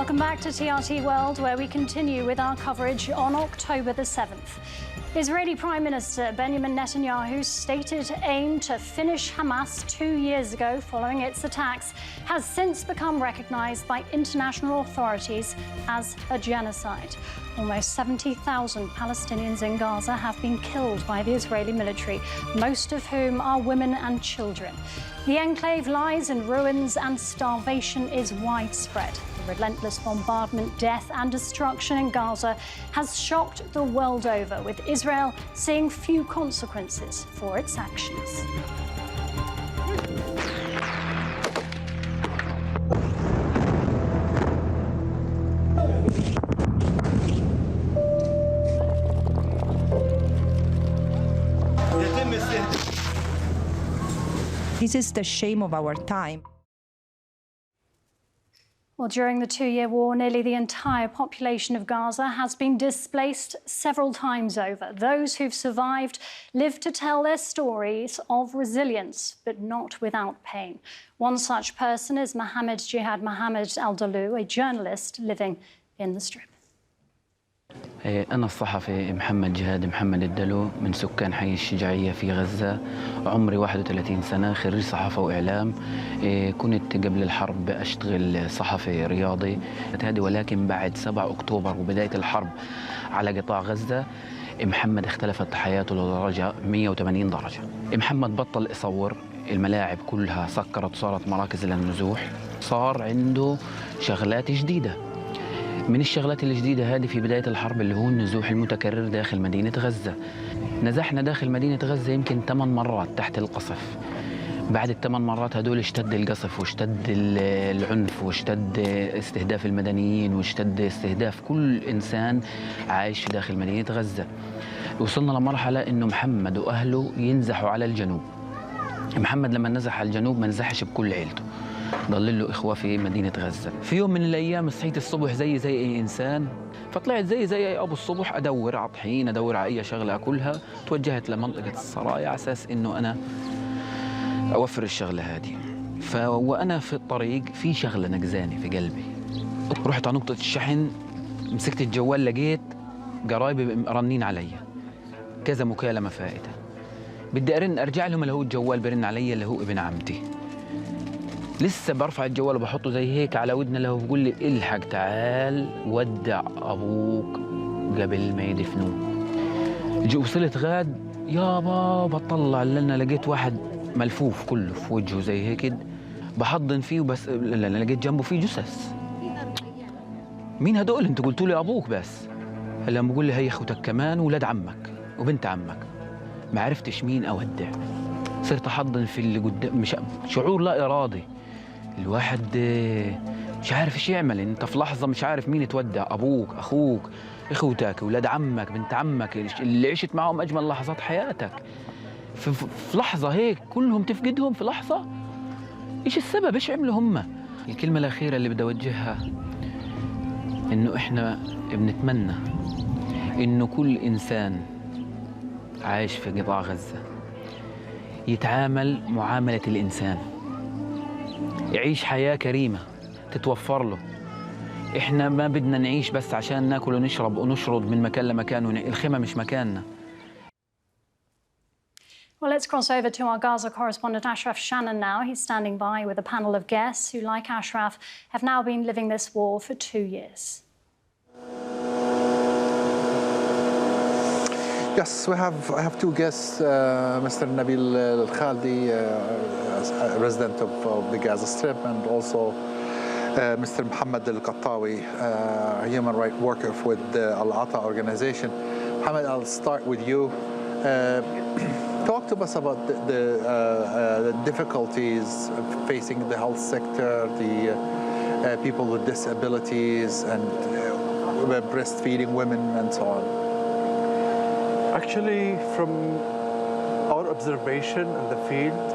Welcome back to TRT World, where we continue with our coverage on October the 7th. Israeli Prime Minister Benjamin Netanyahu's stated aim to finish Hamas 2 years ago following its attacks has since become recognized by international authorities as a genocide. Almost 70,000 Palestinians in Gaza have been killed by the Israeli military, most of whom are women and children. The enclave lies in ruins and starvation is widespread. The relentless bombardment, death and destruction in Gaza has shocked the world over, with Israel seeing few consequences for its actions. This is the shame of our time. Well, during the 2-year war, nearly the entire population of Gaza has been displaced several times over. Those who've survived live to tell their stories of resilience, but not without pain. One such person is Mohammed Jihad Mohammed Al-Dalu, a journalist living in the Strip. أنا الصحفي محمد جهاد محمد الدلو من سكان حي الشجاعية في غزة. عمري 31 سنة، خريج صحافة وإعلام. كنت قبل الحرب أشتغل صحفي رياضي، ولكن بعد 7 أكتوبر وبداية الحرب على قطاع غزة محمد اختلفت حياته لدرجة 180 درجة. محمد بطل يصور، الملاعب كلها سكرت وصارت مراكز للنزوح، صار عنده شغلات جديدة. من الشغلات الجديدة هذه في بداية الحرب اللي هو النزوح المتكرر داخل مدينة غزة. نزحنا داخل مدينة غزة يمكن 8 مرات تحت القصف. بعد ال8 مرات هدول اشتد القصف واشتد العنف واشتد استهداف المدنيين واشتد استهداف كل إنسان عايش في داخل مدينة غزة. وصلنا لمرحلة إنه محمد وأهله ينزحوا على الجنوب. محمد لما نزح على الجنوب ما نزحش بكل عيلته، ضل له إخوة في مدينة غزة. في يوم من الأيام صحيت الصبح زي أي إنسان، فطلعت زي أي أبو الصبح أدور على طحين، أدور على أي شغلة أكلها. توجهت لمنطقة السرايا على أساس إنه أنا أوفر الشغلة هذه. وأنا في الطريق في شغلة نقزاني في قلبي. رحت على نقطة الشحن، مسكت الجوال، لقيت قرايبي رنين علي كذا مكالمة فائتة. بدي أرجع لهم اللي هو الجوال برن علي اللي هو ابن عمتي. لسه برفع الجوال وبحطه زي هيك على ودنا له، بقول لي الحق تعال ودع ابوك قبل ما يدفنوه. وصلت غاد يابا، بطلع لنا لقيت واحد ملفوف كله في وجهه زي هيك، بحضن فيه وبس لقيت جنبه فيه جثث. مين هدول؟ انتوا قلتوا لي ابوك بس. هلا بقول لي هي اخوتك كمان وولاد عمك وبنت عمك. ما عرفتش مين اودع، صرت احضن في اللي قدام. مش شعور لا ارادي، الواحد مش عارف ايش يعمل. انت في لحظه مش عارف مين تودع، ابوك، اخوك، اخوتك، ولاد عمك، بنت عمك اللي عشت معهم اجمل لحظات حياتك. في لحظه هيك كلهم تفقدهم في لحظه. ايش السبب؟ ايش عملوا هم؟ الكلمه الاخيره اللي بدي اوجهها انه احنا بنتمنى انه كل انسان عايش في قطاع غزه يتعامل معامله الانسان، يعيش حياة كريمة تتوفر له. إحنا ما بدنا نعيش بس عشان ناكل ونشرب ونشرد من مكان لمكان، الخيمة مش مكاننا. Well, let's cross over to our Gaza correspondent Ashraf Shannon now. He's standing by with a panel of guests who, like Ashraf, have now been living this war for 2 years. Yes, I have 2 guests, Mr. Nabil Al-Khaldi, resident of the Gaza Strip, and also Mr. Mohammed Al-Qattawi, a human rights worker with the Al-Ata organization. Mohammed, I'll start with you. Talk to us about the difficulties facing the health sector, the people with disabilities, and breastfeeding women, and so on. Actually, from our observation in the field,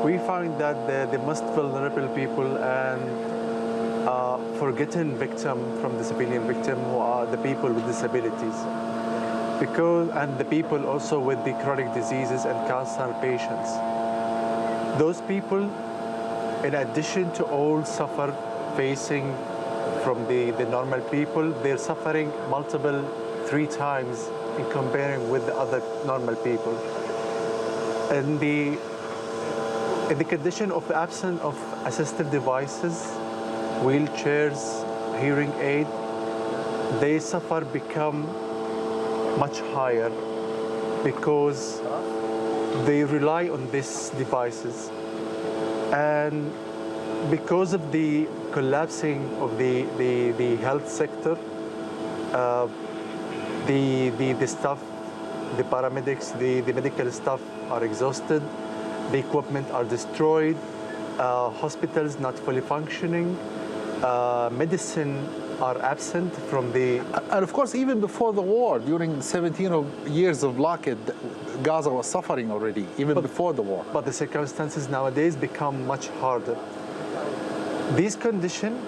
we find that the most vulnerable people and forgotten victim from the civilian victim who are the people with disabilities, and the people also with the chronic diseases and cancer patients. Those people, in addition to all, suffer facing from the normal people. They're suffering multiple 3 times in comparing with the other normal people. In the condition of absence of assistive devices, wheelchairs, hearing aid, they suffer become much higher because they rely on these devices. And because of the collapsing of the health sector, the staff, the paramedics, the medical staff are exhausted, the equipment are destroyed, hospitals not fully functioning, medicine are absent from the... And of course, even before the war, during 17 years of blockade, Gaza was suffering already, even before the war. But the circumstances nowadays become much harder. These conditions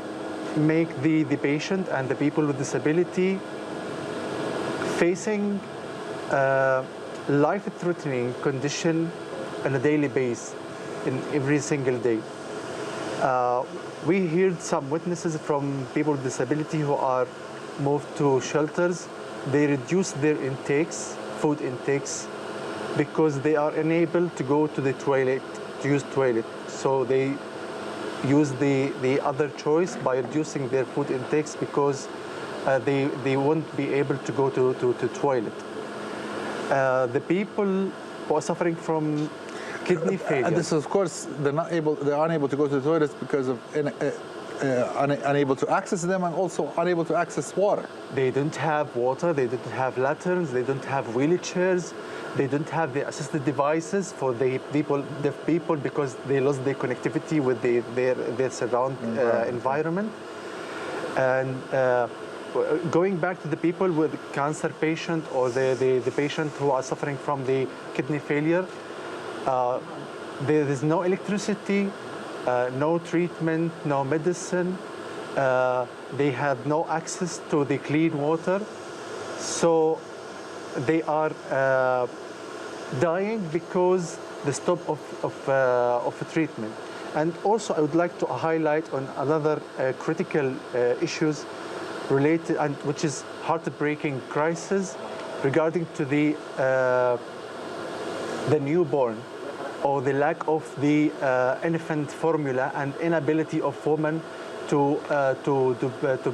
make the patient and the people with disability facing life-threatening condition on a daily basis, in every single day. We heard some witnesses from people with disability who are moved to shelters. They reduce their intakes, food intakes, because they are unable to go to the toilet, to use toilet. So they use the other choice by reducing their food intakes because they won't be able to go to toilet. The people who are suffering from kidney failure. And this is, of course, they're unable to go to the toilets because of unable to access them, and also unable to access water. They don't have water, they don't have lanterns, they don't have wheelchairs, they don't have the assisted devices for the deaf people because they lost their connectivity with their surrounding environment. And going back to the people with cancer patient or the patient who are suffering from the kidney failure, there is no electricity, no treatment, no medicine. They have no access to the clean water. So they are dying because the stop of treatment. And also I would like to highlight on another critical issues related, and which is heartbreaking crisis regarding to the newborn, or the lack of the infant formula and inability of women to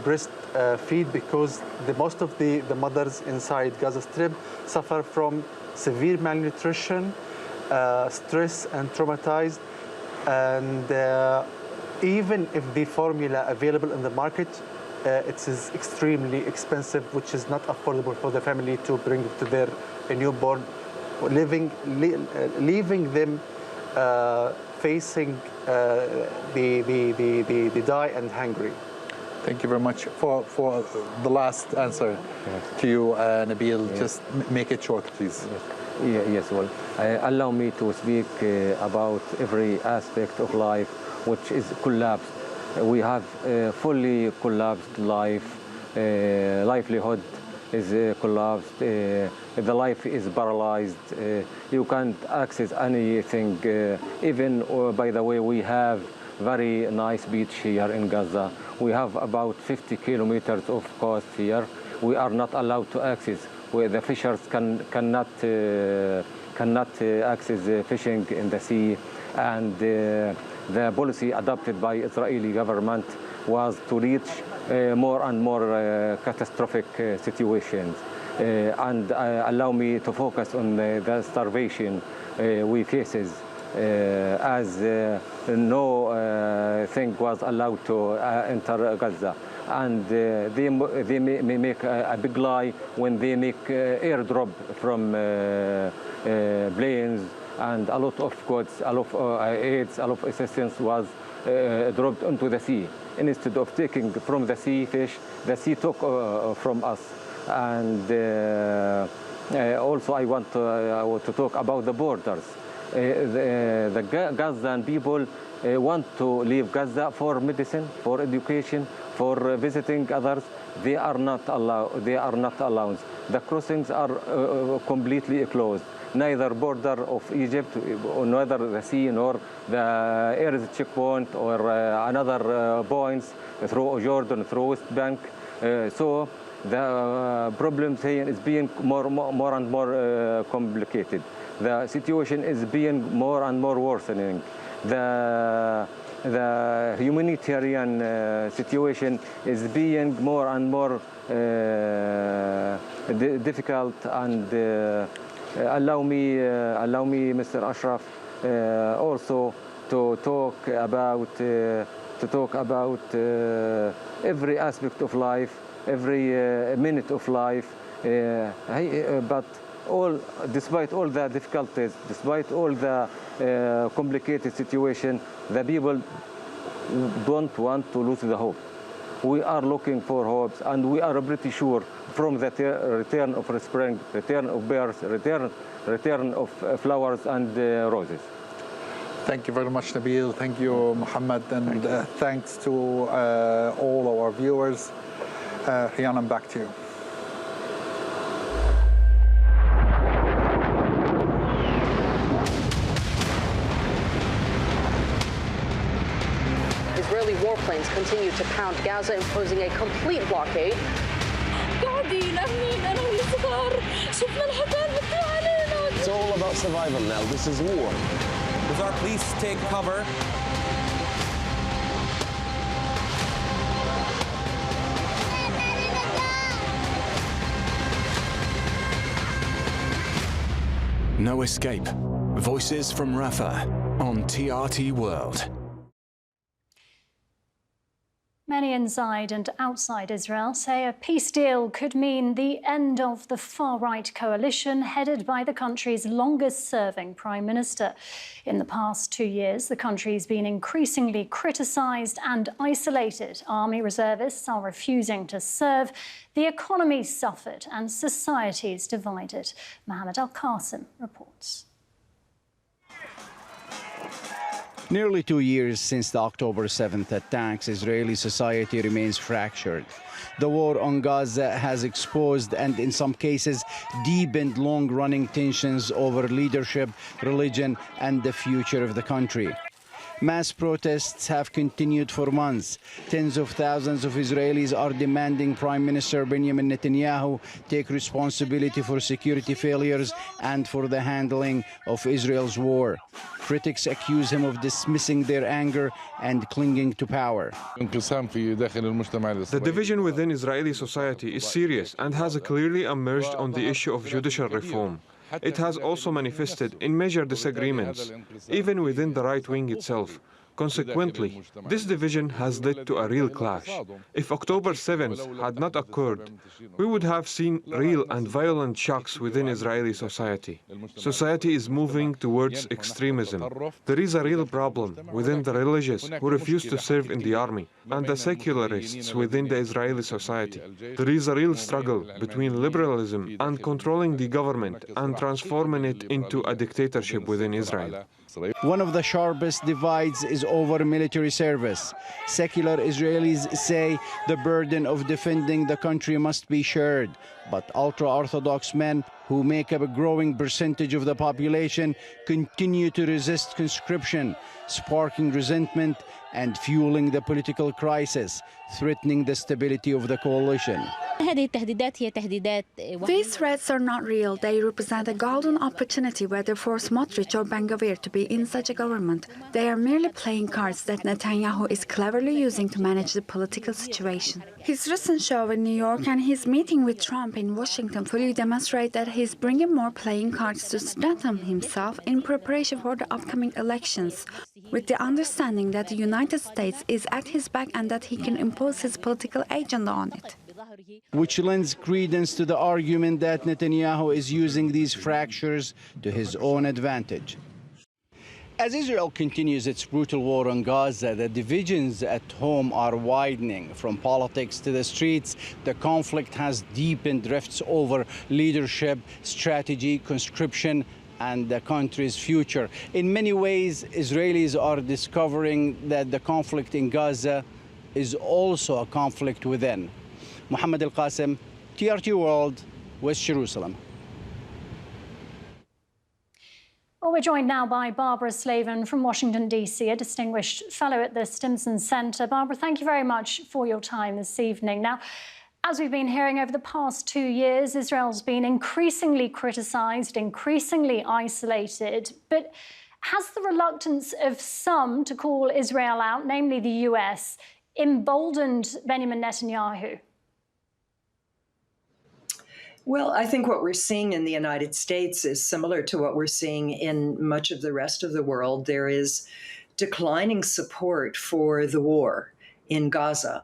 breastfeed, because most of the mothers inside Gaza Strip suffer from severe malnutrition, stress and traumatized, and even if the formula available in the market, it is extremely expensive, which is not affordable for the family to bring to their newborn, leaving them facing the die and hungry. Thank you very much for the last answer to you, Nabil. Yes. Just make it short, please. Yes, yes, well, allow me to speak about every aspect of life which is collapsed. We have fully collapsed life, livelihood is collapsed, the life is paralyzed, you can't access anything. Even, by the way, we have very nice beach here in Gaza. We have about 50 kilometers of coast here. We are not allowed to access, where the fishers cannot access fishing in the sea, and the policy adopted by Israeli government was to reach more and more catastrophic situations. And allow me to focus on the starvation we faces, as no thing was allowed to enter Gaza. And they may make a big lie when they make airdrop from planes, and a lot of goods, a lot of aids, a lot of assistance was dropped into the sea. Instead of taking from the sea fish, the sea took from us. And also I want to talk about the borders. The Gazan people want to leave Gaza for medicine, for education, for visiting others. They are not allowed. The crossings are completely closed. Neither border of Egypt, neither the sea nor the air checkpoint or another points through Jordan, through West Bank. So the problem here is being more and more complicated. The situation is being more and more worsening. The humanitarian situation is being more and more difficult. And allow me, Mr. Ashraf, also to talk about every aspect of life, every minute of life. But despite all the difficulties, despite all the complicated situation, the people don't want to lose the hope. We are looking for hopes, and we are pretty sure from the return of spring, return of birds, return of flowers and roses. Thank you very much, Nabil. Thank you, Muhammad, and thanks to all our viewers. Rhiannon, back to you. Israeli warplanes continue to pound Gaza, imposing a complete blockade. It's all about survival now. This is war. Our police take cover. No escape. Voices from Rafah on TRT World. Many inside and outside Israel say a peace deal could mean the end of the far-right coalition headed by the country's longest-serving prime minister. In the past 2 years, the country's been increasingly criticised and isolated. Army reservists are refusing to serve. The economy suffered and society's divided. Mohammed Al-Qasim reports. Nearly 2 years since the October 7th attacks, Israeli society remains fractured. The war on Gaza has exposed and, in some cases, deepened long-running tensions over leadership, religion, and the future of the country. Mass protests have continued for months. Tens of thousands of Israelis are demanding Prime Minister Benjamin Netanyahu take responsibility for security failures and for the handling of Israel's war. Critics accuse him of dismissing their anger and clinging to power. The division within Israeli society is serious and has clearly emerged on the issue of judicial reform. It has also manifested in major disagreements, even within the right wing itself. Consequently, this division has led to a real clash. If October 7th had not occurred, we would have seen real and violent shocks within Israeli society. Society is moving towards extremism. There is a real problem within the religious who refuse to serve in the army and the secularists within the Israeli society. There is a real struggle between liberalism and controlling the government and transforming it into a dictatorship within Israel. One of the sharpest divides is over military service. Secular Israelis say the burden of defending the country must be shared, but ultra-Orthodox men, who make up a growing percentage of the population, continue to resist conscription, sparking resentment and fueling the political crisis, threatening the stability of the coalition. These threats are not real. They represent a golden opportunity, whether for Smotrich or Ben-Gvir, to be in such a government. They are merely playing cards that Netanyahu is cleverly using to manage the political situation. His recent show in New York and his meeting with Trump in Washington fully demonstrate that he's bringing more playing cards to strengthen himself in preparation for the upcoming elections, with the understanding that the United States is at his back and that he can impose his political agenda on it. Which lends credence to the argument that Netanyahu is using these fractures to his own advantage. As Israel continues its brutal war on Gaza, the divisions at home are widening. From politics to the streets, the conflict has deepened rifts over leadership, strategy, conscription, and the country's future. In many ways, Israelis are discovering that the conflict in Gaza is also a conflict within. Mohammed Al-Qasim, TRT World, West Jerusalem. Well, we're joined now by Barbara Slavin from Washington, D.C., a distinguished fellow at the Stimson Center. Barbara, thank you very much for your time this evening. Now, as we've been hearing over the past 2 years, Israel's been increasingly criticized, increasingly isolated. But has the reluctance of some to call Israel out, namely the U.S., emboldened Benjamin Netanyahu? Well, I think what we're seeing in the United States is similar to what we're seeing in much of the rest of the world. There is declining support for the war in Gaza.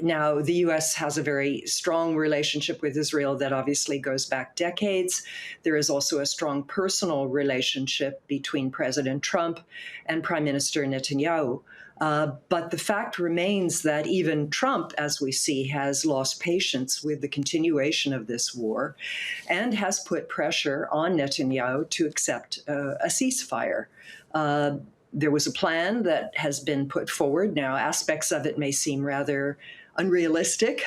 Now, the U.S. has a very strong relationship with Israel that obviously goes back decades. There is also a strong personal relationship between President Trump and Prime Minister Netanyahu. But the fact remains that even Trump, as we see, has lost patience with the continuation of this war and has put pressure on Netanyahu to accept a ceasefire. There was a plan that has been put forward. Now, aspects of it may seem rather unrealistic,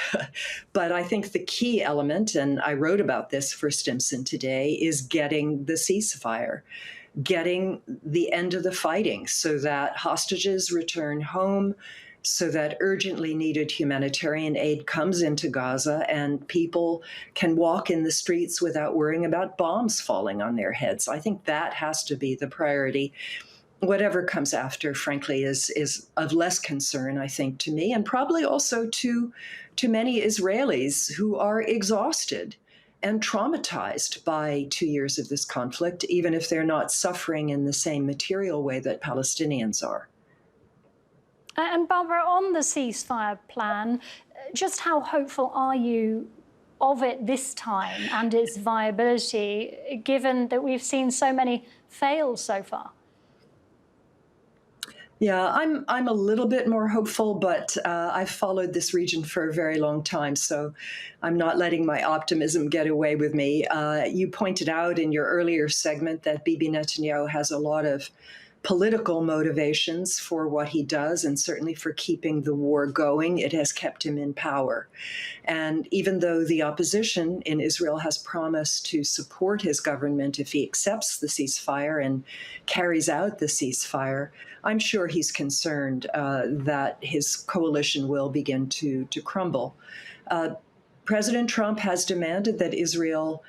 but I think the key element, and I wrote about this for Stimson today, is getting the ceasefire, getting the end of the fighting so that hostages return home, so that urgently needed humanitarian aid comes into Gaza and people can walk in the streets without worrying about bombs falling on their heads. I think that has to be the priority. Whatever comes after, frankly, is of less concern, I think, to me, and probably also to many Israelis who are exhausted and traumatized by 2 years of this conflict, even if they're not suffering in the same material way that Palestinians are. And Barbara, on the ceasefire plan, just how hopeful are you of it this time and its viability, given that we've seen so many fail so far? Yeah, I'm a little bit more hopeful, but I've followed this region for a very long time, so I'm not letting my optimism get away with me. You pointed out in your earlier segment that Bibi Netanyahu has a lot of political motivations for what he does, and certainly for keeping the war going. It has kept him in power. And even though the opposition in Israel has promised to support his government if he accepts the ceasefire and carries out the ceasefire, I'm sure he's concerned that his coalition will begin to crumble. President Trump has demanded that Israel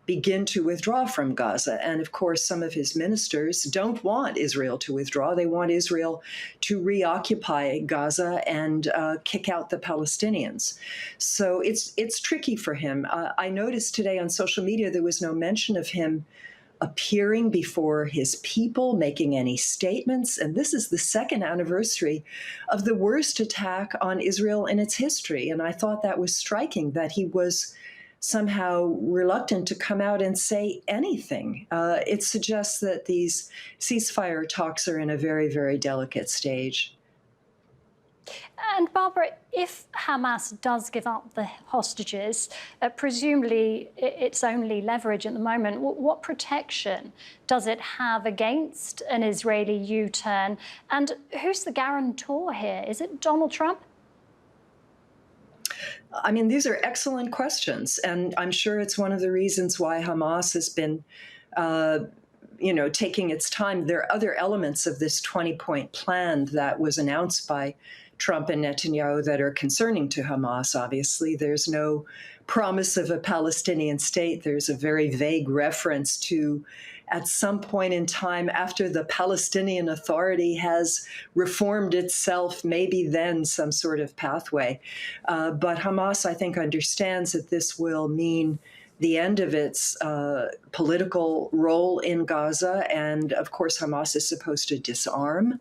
begin to withdraw from Gaza. And of course, some of his ministers don't want Israel to withdraw. They want Israel to reoccupy Gaza and kick out the Palestinians. So it's tricky for him. I noticed today on social media there was no mention of him appearing before his people, making any statements. And this is the second anniversary of the worst attack on Israel in its history. And I thought that was striking, that he was somehow reluctant to come out and say anything. It suggests that these ceasefire talks are in a very, very delicate stage. And Barbara, if Hamas does give up the hostages, presumably its only leverage at the moment, what protection does it have against an Israeli U-turn? And who's the guarantor here? Is it Donald Trump? I mean, these are excellent questions, and I'm sure it's one of the reasons why Hamas has been taking its time. There are other elements of this 20-point plan that was announced by Trump and Netanyahu that are concerning to Hamas, obviously. There's no promise of a Palestinian state. There's a very vague reference to, at some point in time after the Palestinian Authority has reformed itself, maybe then some sort of pathway. But Hamas, I think, understands that this will mean the end of its political role in Gaza. And of course, Hamas is supposed to disarm.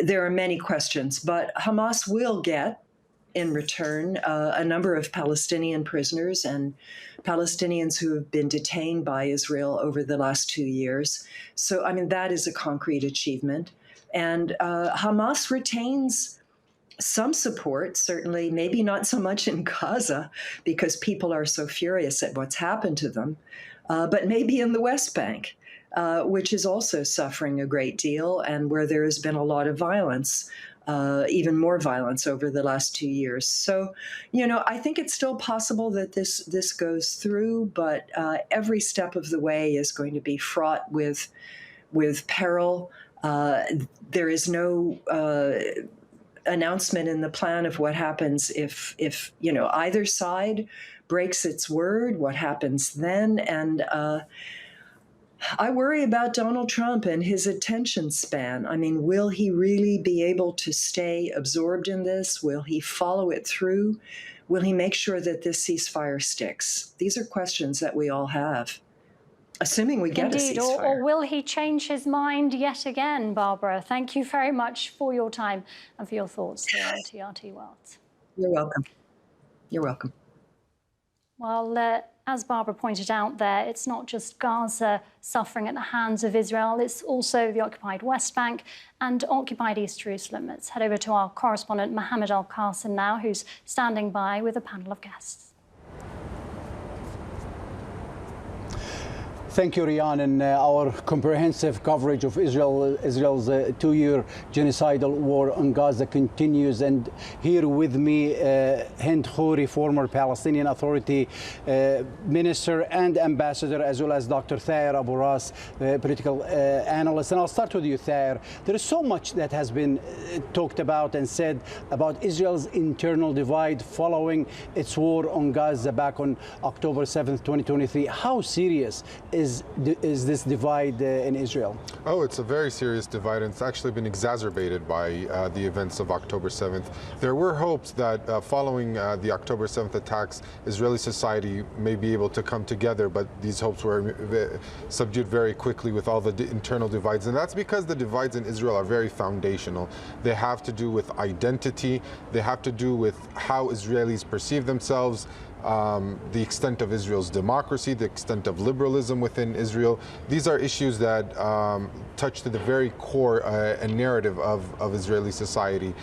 There are many questions, but Hamas will get in return a number of Palestinian prisoners and Palestinians who have been detained by Israel over the last 2 years. So, I mean, that is a concrete achievement. And Hamas retains some support, certainly, maybe not so much in Gaza, because people are so furious at what's happened to them, but maybe in the West Bank, which is also suffering a great deal and where there has been a lot of violence. Even more violence over the last 2 years. So, you know, I think it's still possible that this goes through, but every step of the way is going to be fraught with peril. There is no announcement in the plan of what happens if you know, either side breaks its word, what happens then. And I worry about Donald Trump and his attention span. I mean, will he really be able to stay absorbed in this? Will he follow it through? Will he make sure that this ceasefire sticks? These are questions that we all have, assuming we get a ceasefire. Or will he change his mind yet again, Barbara? Thank you very much for your time and for your thoughts here on TRT World. You're welcome. You're welcome. Well, as Barbara pointed out there, it's not just Gaza suffering at the hands of Israel, it's also the occupied West Bank and occupied East Jerusalem. Let's head over to our correspondent Mohammed Al-Qasim now, who's standing by with a panel of guests. Thank you, Rian. And our comprehensive coverage of Israel's 2-year genocidal war on Gaza continues. And here with me, Hind Khouri, former Palestinian Authority minister and ambassador, as well as Dr. Thayer Abu Ras, political analyst. And I'll start with you, Thayer. There is so much that has been talked about and said about Israel's internal divide following its war on Gaza back on October 7th, 2023. How serious is this divide in Israel? Oh, it's a very serious divide, and it's actually been exacerbated by the events of October 7th. There were hopes that following the October 7th attacks, Israeli society may be able to come together, but these hopes were subdued very quickly with all the internal divides. And that's because the divides in Israel are very foundational. They have to do with identity. They have to do with how Israelis perceive themselves, the extent of Israel's democracy, the extent of liberalism within Israel. These are issues that touch to the very core and narrative of Israeli society.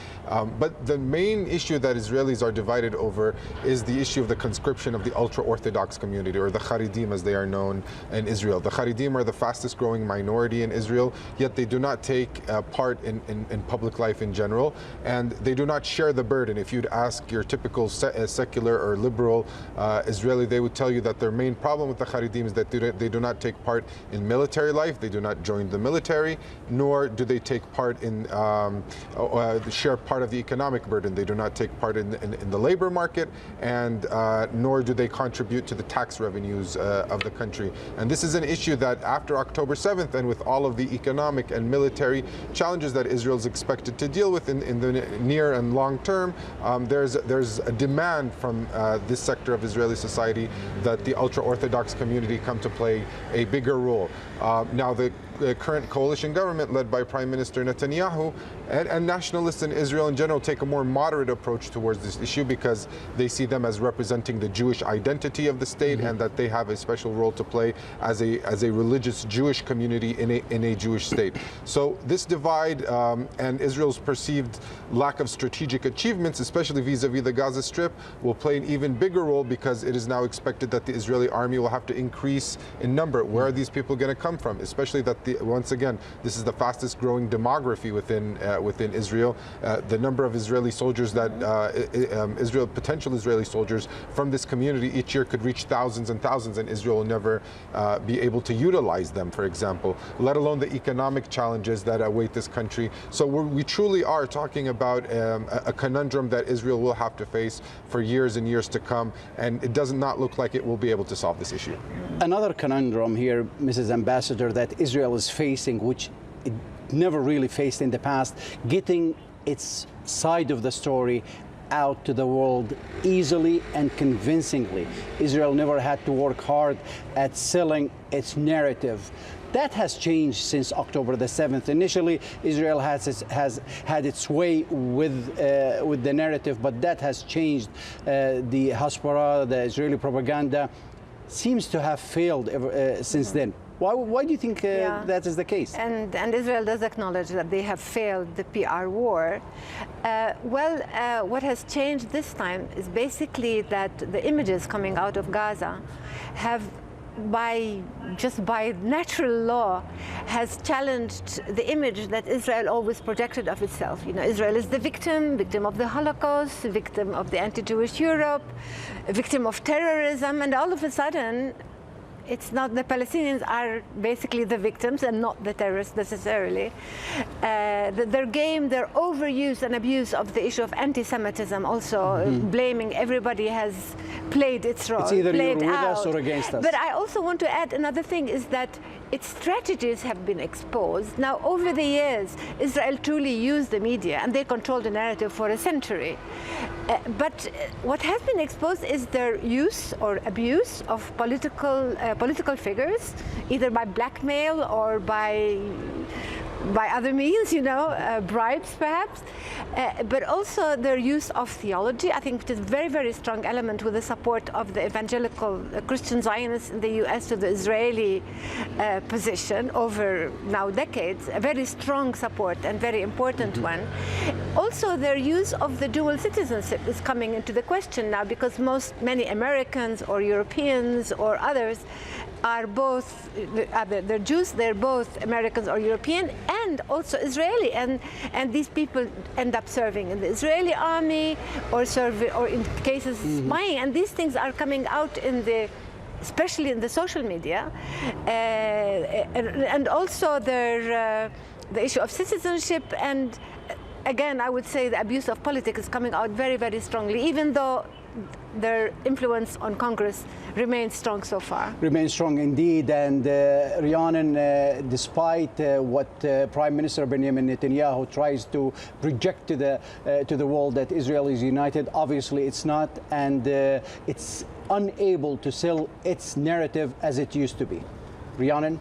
But the main issue that Israelis are divided over is the issue of the conscription of the ultra-Orthodox community, or the Haredim as they are known in Israel. The Haredim are the fastest growing minority in Israel, yet they do not take part in public life in general, and they do not share the burden. If you'd ask your typical secular or liberal Israeli, they would tell you that their main problem with the Haredim is that they do not take part in military life, they do not join the military, nor do they take part in share part of the economic burden. They do not take part in the labor market, and nor do they contribute to the tax revenues of the country. And this is an issue that after October 7th, and with all of the economic and military challenges that Israel is expected to deal with in the near and long term, there's a demand from this sector of Israeli society that the ultra-Orthodox community come to play a bigger role. Now, the current coalition government led by Prime Minister Netanyahu and nationalists in Israel in general take a more moderate approach towards this issue because they see them as representing the Jewish identity of the state, and that they have a special role to play as a religious Jewish community in a Jewish state. So this divide and Israel's perceived lack of strategic achievements, especially vis-a-vis the Gaza Strip, will play an even bigger role because it is now expected that the Israeli army will have to increase in number. Where are these people going to come from? Especially that once again, this is the fastest growing demography within Israel. The number of Israeli soldiers that potential Israeli soldiers from this community each year could reach thousands and thousands, and Israel will never be able to utilize them, for example, let alone the economic challenges that await this country. So we truly are talking about a conundrum that Israel will have to face for years and years to come, and it does not look like it will be able to solve this issue. Another conundrum here, Mrs. Ambassador, that Israel is facing, which it never really faced in the past, getting its side of the story out to the world easily and convincingly. Israel never had to work hard at selling its narrative. That has changed since October the 7th. Initially, Israel has had its way with the narrative, but that has changed. The Hasbara, the Israeli propaganda, seems to have failed since then. Why do you think that is the case? And Israel does acknowledge that they have failed the PR war. What has changed this time is basically that the images coming out of Gaza have, by natural law, has challenged the image that Israel always projected of itself. You know, Israel is the victim of the Holocaust, victim of the anti-Jewish Europe, victim of terrorism, and all of a sudden, it's not, the Palestinians are basically the victims and not the terrorists necessarily. Their overuse and abuse of the issue of anti-Semitism also, blaming everybody has played its role. It's either you're with us or against us. But I also want to add another thing, is that its strategies have been exposed. Now, over the years, Israel truly used the media and they controlled the narrative for a century. But what has been exposed is their use or abuse of political figures, either by blackmail or by other means, bribes perhaps, but also their use of theology. I think it is a very, very strong element with the support of the evangelical Christian Zionists in the US to the Israeli position over now decades, a very strong support and very important one. Also, their use of the dual citizenship is coming into the question now, because many Americans or Europeans or others are both, they're Jews, they're both Americans or European, and also Israeli, and these people end up serving in the Israeli army or in cases spying, and these things are coming out especially in the social media, and also the issue of citizenship, and again, I would say the abuse of politics is coming out very, very strongly, even though their influence on Congress remains strong so far. Remains strong indeed. And Rhiannon, despite what Prime Minister Benjamin Netanyahu tries to project to the world that Israel is united, obviously it's not, and it's unable to sell its narrative as it used to be. Rhiannon?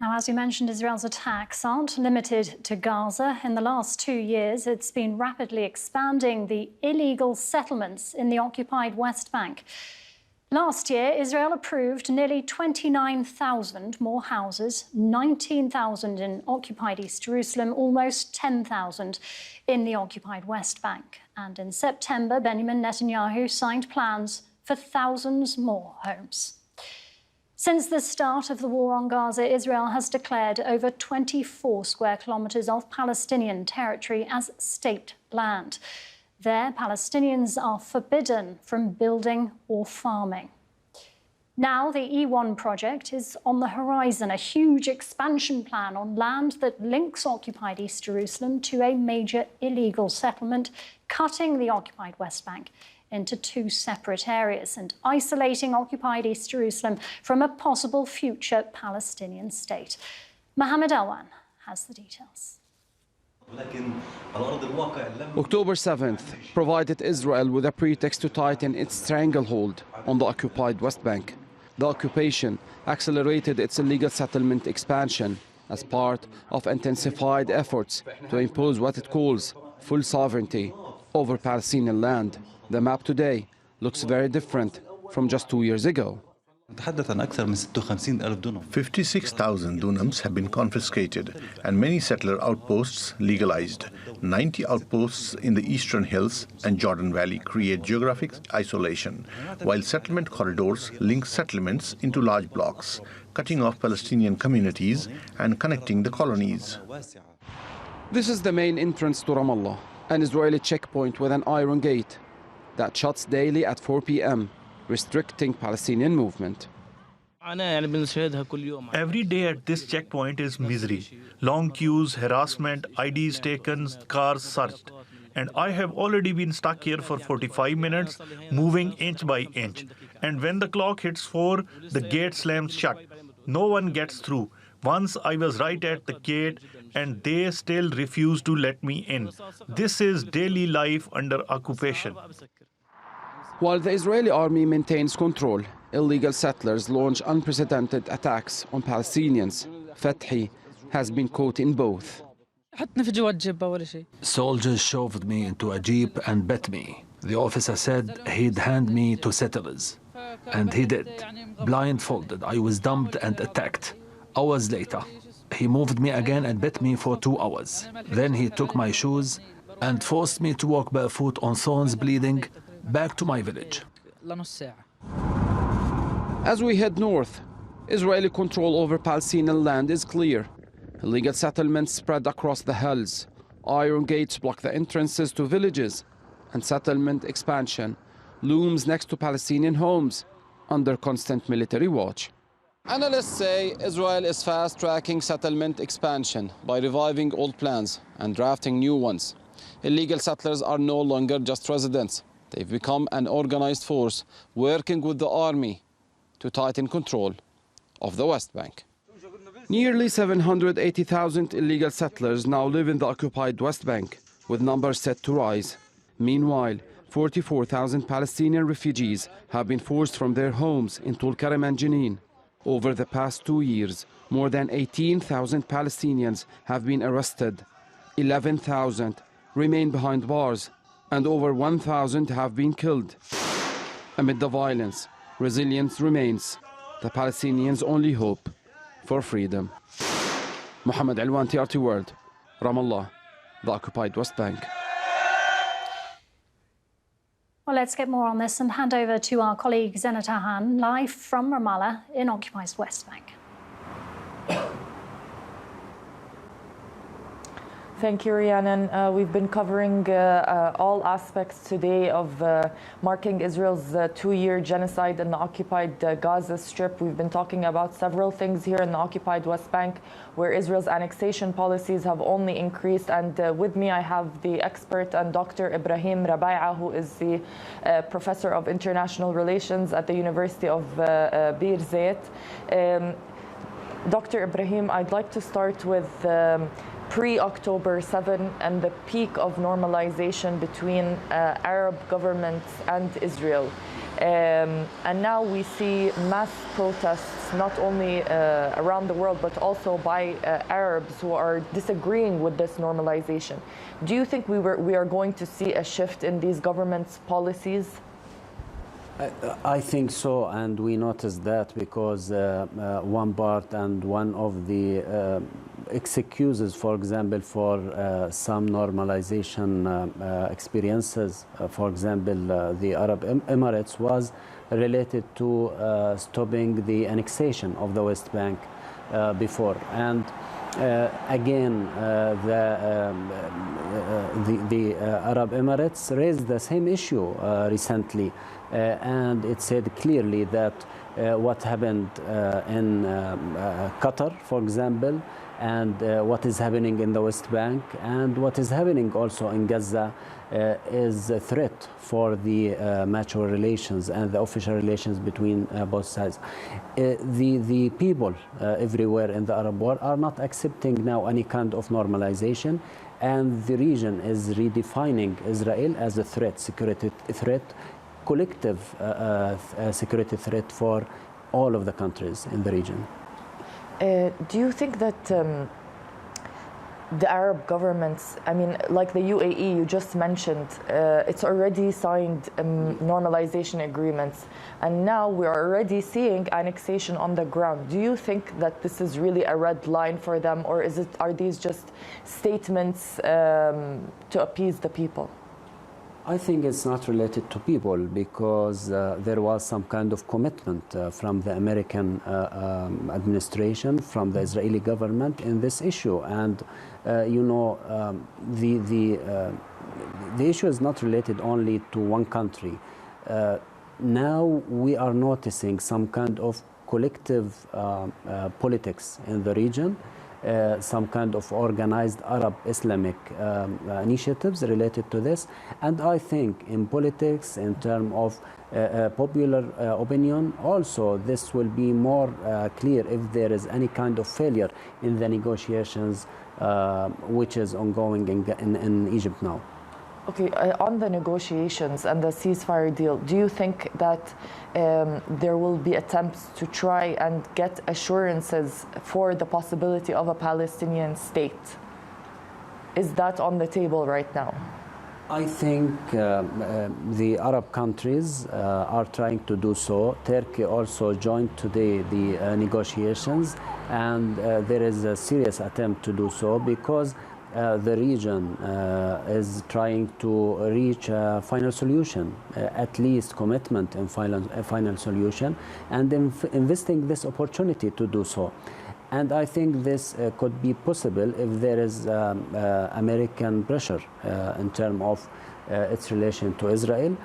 Now, as we mentioned, Israel's attacks aren't limited to Gaza. In the last 2 years, it's been rapidly expanding the illegal settlements in the occupied West Bank. Last year, Israel approved nearly 29,000 more houses, 19,000 in occupied East Jerusalem, almost 10,000 in the occupied West Bank. And in September, Benjamin Netanyahu signed plans for thousands more homes. Since the start of the war on Gaza, Israel has declared over 24 square kilometres of Palestinian territory as state land. There, Palestinians are forbidden from building or farming. Now, the E1 project is on the horizon, a huge expansion plan on land that links occupied East Jerusalem to a major illegal settlement, cutting the occupied West Bank into two separate areas and isolating occupied East Jerusalem from a possible future Palestinian state. Mohammed Alwan has the details. October 7th provided Israel with a pretext to tighten its stranglehold on the occupied West Bank. The occupation accelerated its illegal settlement expansion as part of intensified efforts to impose what it calls full sovereignty over Palestinian land. The map today looks very different from just 2 years ago. 56,000 dunams have been confiscated and many settler outposts legalized. 90 outposts in the eastern hills and Jordan Valley create geographic isolation, while settlement corridors link settlements into large blocks, cutting off Palestinian communities and connecting the colonies. This is the main entrance to Ramallah, an Israeli checkpoint with an iron gate that shuts daily at 4 p.m., restricting Palestinian movement. Every day at this checkpoint is misery. Long queues, harassment, IDs taken, cars searched. And I have already been stuck here for 45 minutes, moving inch by inch. And when the clock hits 4, the gate slams shut. No one gets through. Once I was right at the gate and they still refuse to let me in. This is daily life under occupation. While the Israeli army maintains control, illegal settlers launch unprecedented attacks on Palestinians. Fethi has been caught in both. Soldiers shoved me into a jeep and bet me. The officer said he'd hand me to settlers. And he did. Blindfolded, I was dumped and attacked. Hours later, he moved me again and bet me for 2 hours. Then he took my shoes and forced me to walk barefoot on thorns bleeding back to my village. As we head north, Israeli control over Palestinian land is clear. Illegal settlements spread across the hills. Iron gates block the entrances to villages, and settlement expansion looms next to Palestinian homes under constant military watch. Analysts say Israel is fast-tracking settlement expansion by reviving old plans and drafting new ones. Illegal settlers are no longer just residents. They've become an organized force working with the army to tighten control of the West Bank. Nearly 780,000 illegal settlers now live in the occupied West Bank, with numbers set to rise. Meanwhile, 44,000 Palestinian refugees have been forced from their homes in Tulkarem and Jenin. Over the past 2 years, more than 18,000 Palestinians have been arrested. 11,000 remain behind bars, and over 1,000 have been killed. Amid the violence, resilience remains the Palestinians' only hope for freedom. Mohammed Alwan, TRT World, Ramallah, the occupied West Bank. Well, let's get more on this and hand over to our colleague Zena Tahan, live from Ramallah in occupied West Bank. Thank you, Rhiannon. We've been covering all aspects today of marking Israel's 2-year genocide in the occupied Gaza Strip. We've been talking about several things here in the occupied West Bank, where Israel's annexation policies have only increased. And with me, I have the expert and Dr. Ibrahim Rabai'a, who is the professor of international relations at the University of Bir Zayt. Dr. Ibrahim, I'd like to start with pre-October 7 and the peak of normalization between Arab governments and Israel. And now we see mass protests not only around the world, but also by Arabs who are disagreeing with this normalization. Do you think we are going to see a shift in these governments' policies? I think so, and we noticed that because one part and one of the excuses, for example, for some normalization experiences, for example, the Arab Emirates, was related to stopping the annexation of the West Bank before. And again, the Arab Emirates raised the same issue recently, and it said clearly that what happened in Qatar, for example, and what is happening in the West Bank and what is happening also in Gaza is a threat for the mature relations and the official relations between both sides. The people everywhere in the Arab world are not accepting now any kind of normalization, and the region is redefining Israel as a threat, security threat, collective security threat for all of the countries in the region. Do you think that the Arab governments, I mean, like the UAE you just mentioned, it's already signed normalization agreements, and now we are already seeing annexation on the ground. Do you think that this is really a red line for them, or are these just statements to appease the people? I think it's not related to people, because there was some kind of commitment from the American administration, from the Israeli government in this issue. And you know, the issue is not related only to one country. Now we are noticing some kind of collective politics in the region, some kind of organized Arab Islamic initiatives related to this. And I think in politics, in terms of popular opinion, also this will be more clear if there is any kind of failure in the negotiations which is ongoing in Egypt now. Okay, on the negotiations and the ceasefire deal, do you think that there will be attempts to try and get assurances for the possibility of a Palestinian state? Is that on the table right now? I think the Arab countries are trying to do so. Turkey also joined today the negotiations, and there is a serious attempt to do so because the region is trying to reach a final solution, at least commitment in a final solution, and investing this opportunity to do so. And I think this could be possible if there is American pressure in terms of its relation to Israel.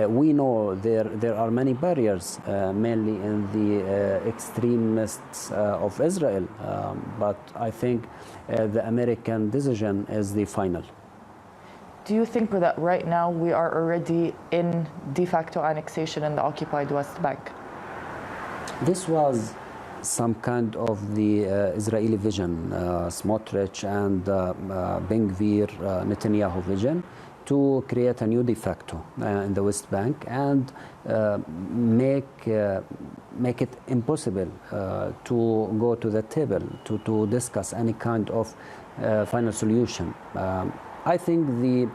We know there are many barriers, mainly in the extremists of Israel, but I think the American decision is the final. Do you think that right now we are already in de facto annexation in the occupied West Bank? This was some kind of the Israeli vision, Smotrich and Ben-Gvir, Netanyahu vision, to create a new de facto in the West Bank and make it impossible to go to the table to discuss any kind of final solution. I think the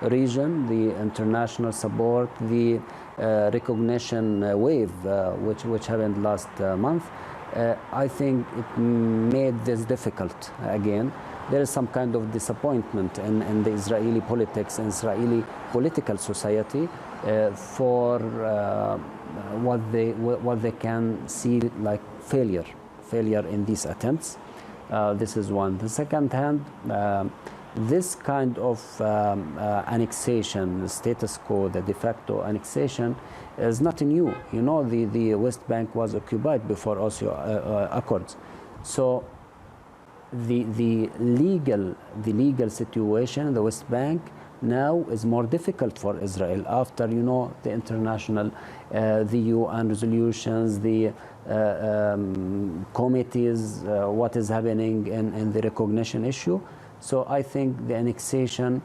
region, the international support, the recognition wave which happened last month, I think it made this difficult again. There is some kind of disappointment in the Israeli politics and Israeli political society for what they can see like failure in these attempts. This is one. The second hand, this kind of annexation, the status quo, the de facto annexation, is nothing new. You know, the West Bank was occupied before Oslo Accords. So the legal situation in the West Bank now is more difficult for Israel after, you know, the international, the UN resolutions, the committees, what is happening in the recognition issue. So I think the annexation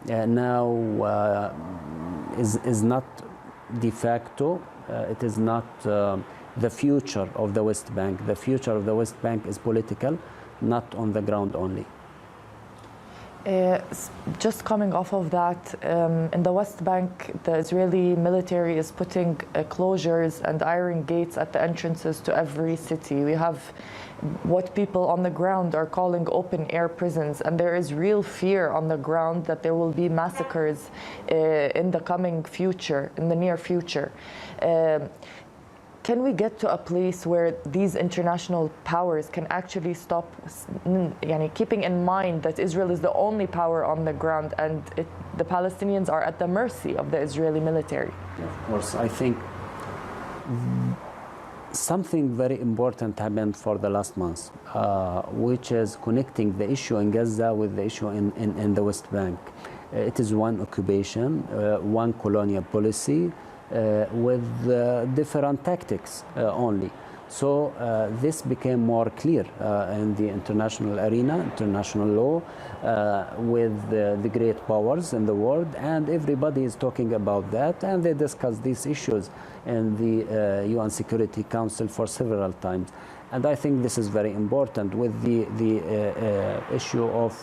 now is not de facto. It is not the future of the West Bank. The future of the West Bank is political, not on the ground only. Just coming off of that, in the West Bank, the Israeli military is putting closures and iron gates at the entrances to every city. We have what people on the ground are calling open-air prisons, and there is real fear on the ground that there will be massacres in the coming future, in the near future. Can we get to a place where these international powers can actually stop, keeping in mind that Israel is the only power on the ground and the Palestinians are at the mercy of the Israeli military? Of course, I think something very important happened for the last months, which is connecting the issue in Gaza with the issue in the West Bank. It is one occupation, one colonial policy, with different tactics only. So this became more clear in the international arena, international law, with the great powers in the world, and everybody is talking about that, and they discuss these issues in the UN Security Council for several times. And I think this is very important with the issue of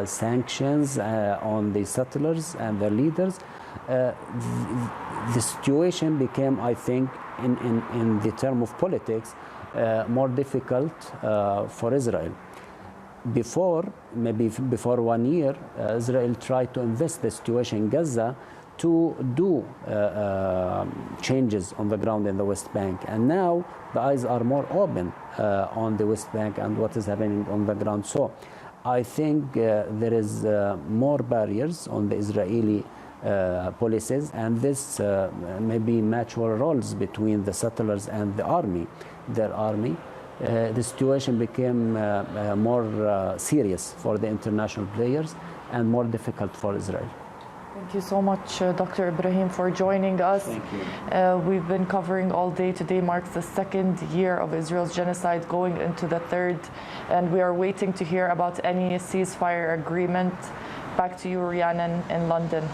sanctions on the settlers and their leaders. The situation became, I think, in the term of politics, more difficult for Israel. Maybe before 1 year, Israel tried to invest the situation in Gaza to do changes on the ground in the West Bank. And now the eyes are more open on the West Bank and what is happening on the ground. So I think there is more barriers on the Israeli policies, and this maybe mutual roles between the settlers and the army, their army, the situation became more serious for the international players and more difficult for Israel. Thank you so much, Dr. Ibrahim, for joining us. Thank you. We've been covering all day. Today marks the 2nd year of Israel's genocide, going into the 3rd, and we are waiting to hear about any ceasefire agreement. Back to you, Rhiannon, in London.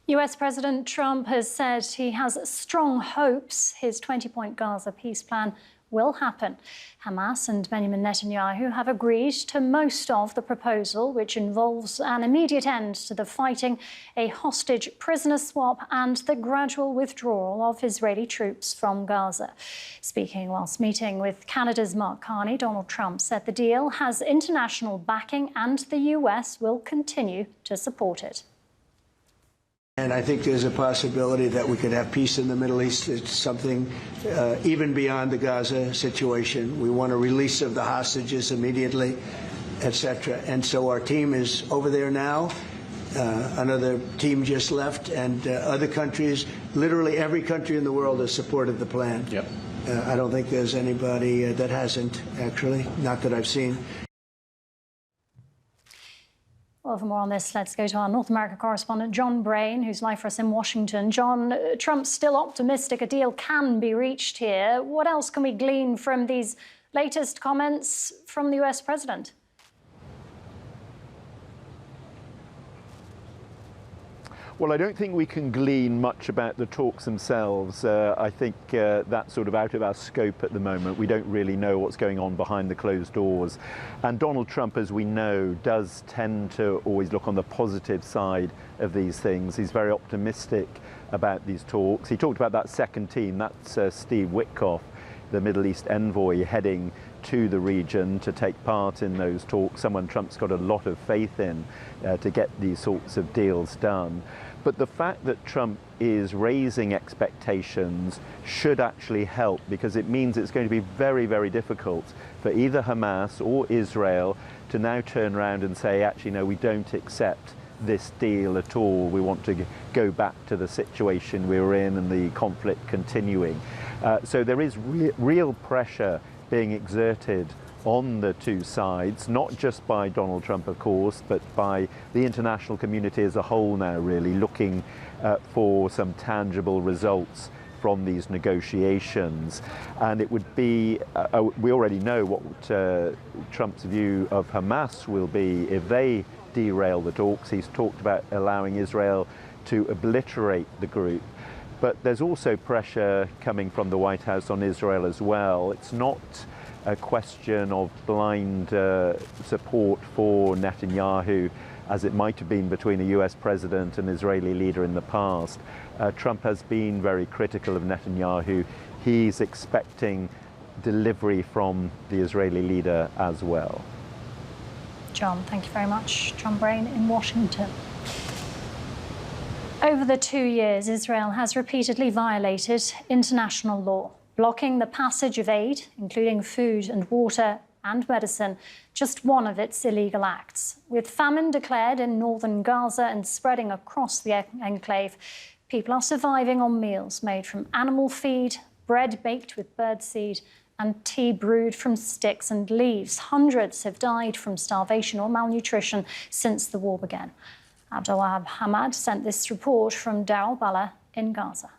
US President Trump has said he has strong hopes his 20-point Gaza peace plan will happen. Hamas and Benjamin Netanyahu have agreed to most of the proposal, which involves an immediate end to the fighting, a hostage prisoner swap, and the gradual withdrawal of Israeli troops from Gaza. Speaking whilst meeting with Canada's Mark Carney, Donald Trump said the deal has international backing and the US will continue to support it. And I think there's a possibility that we could have peace in the Middle East. It's something even beyond the Gaza situation. We want a release of the hostages immediately, etc. And so our team is over there now. Another team just left, and other countries, literally every country in the world has supported the plan. Yep. I don't think there's anybody that hasn't, actually, not that I've seen. Well, for more on this, let's go to our North America correspondent, John Brain, who's live for us in Washington. John, Trump's still optimistic a deal can be reached here. What else can we glean from these latest comments from the US president? Well, I don't think we can glean much about the talks themselves. I think that's sort of out of our scope at the moment. We don't really know what's going on behind the closed doors. And Donald Trump, as we know, does tend to always look on the positive side of these things. He's very optimistic about these talks. He talked about that second team. That's Steve Witkoff, the Middle East envoy, heading to the region to take part in those talks, someone Trump's got a lot of faith in to get these sorts of deals done. But the fact that Trump is raising expectations should actually help, because it means it's going to be very, very difficult for either Hamas or Israel to now turn around and say, actually, no, we don't accept this deal at all. We want to go back to the situation we were in and the conflict continuing. So there is real pressure being exerted on the two sides, not just by Donald Trump, of course, but by the international community as a whole now, really looking for some tangible results from these negotiations. And it would be, we already know what Trump's view of Hamas will be if they derail the talks. He's talked about allowing Israel to obliterate the group. But there's also pressure coming from the White House on Israel as well. It's not a question of blind support for Netanyahu, as it might have been between a US president and Israeli leader in the past. Trump has been very critical of Netanyahu. He's expecting delivery from the Israeli leader as well. John, thank you very much. John Brain in Washington. Over the 2 years, Israel has repeatedly violated international law, blocking the passage of aid, including food and water and medicine, just one of its illegal acts. With famine declared in northern Gaza and spreading across the enclave, people are surviving on meals made from animal feed, bread baked with birdseed, and tea brewed from sticks and leaves. Hundreds have died from starvation or malnutrition since the war began. Abdelwahab Hamad sent this report from Dar al-Bala in Gaza.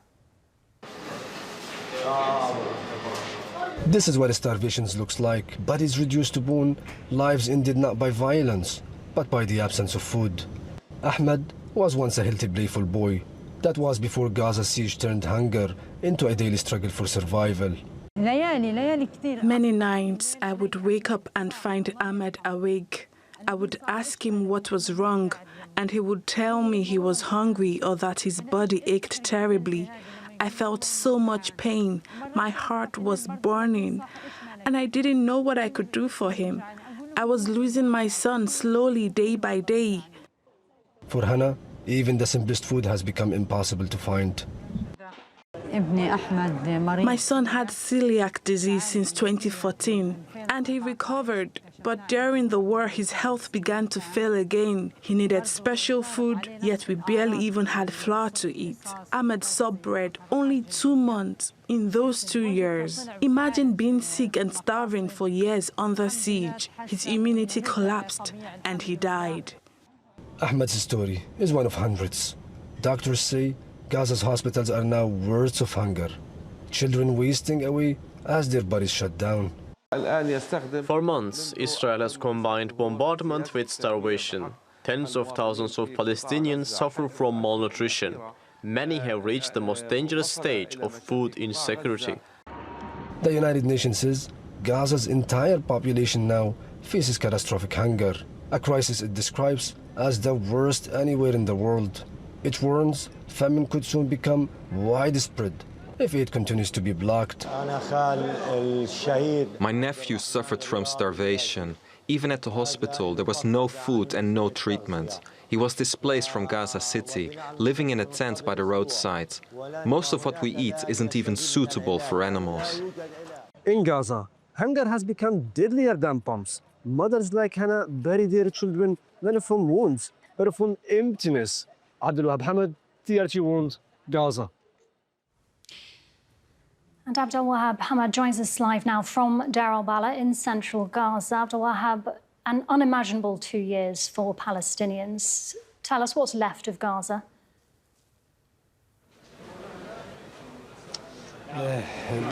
This is what starvation looks like. Bodies reduced to bone, lives ended not by violence, but by the absence of food. Ahmed was once a healthy, playful boy. That was before Gaza's siege turned hunger into a daily struggle for survival. Many nights I would wake up and find Ahmed awake. I would ask him what was wrong, and he would tell me he was hungry or that his body ached terribly. I felt so much pain. My heart was burning, and I didn't know what I could do for him. I was losing my son slowly, day by day. For Hannah, even the simplest food has become impossible to find. My son had celiac disease since 2014, and he recovered. But during the war, his health began to fail again. He needed special food, yet we barely even had flour to eat. Ahmed saw bread only 2 months in those 2 years. Imagine being sick and starving for years under siege. His immunity collapsed and he died. Ahmed's story is one of hundreds. Doctors say Gaza's hospitals are now words of hunger. Children wasting away as their bodies shut down. For months, Israel has combined bombardment with starvation. Tens of thousands of Palestinians suffer from malnutrition. Many have reached the most dangerous stage of food insecurity. The United Nations says Gaza's entire population now faces catastrophic hunger, a crisis it describes as the worst anywhere in the world. It warns famine could soon become widespread if it continues to be blocked. My nephew suffered from starvation. Even at the hospital, there was no food and no treatment. He was displaced from Gaza City, living in a tent by the roadside. Most of what we eat isn't even suitable for animals. In Gaza, hunger has become deadlier than bombs. Mothers like Hannah bury their children not from wounds, but from emptiness. Abdul Wahab Hamid, TRT World, Gaza. And Abdul Wahab Hamad joins us live now from Deir al-Balah in central Gaza. Abdul Wahab, an unimaginable 2 years for Palestinians. Tell us what's left of Gaza.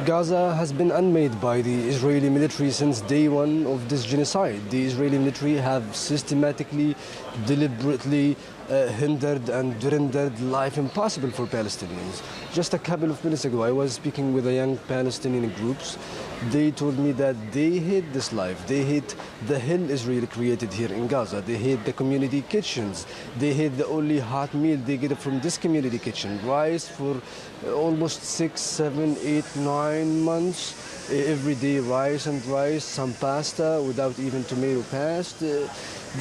Gaza has been unmade by the Israeli military since day one of this genocide. The Israeli military have systematically, deliberately hindered and rendered life impossible for Palestinians. Just a couple of minutes ago, I was speaking with a young Palestinian groups. They told me that they hate this life. They hate the hell Israel created here in Gaza. They hate the community kitchens. They hate the only hot meal they get from this community kitchen. Rice for almost 6, 7, 8, 9 months. Every day rice and rice, some pasta without even tomato paste.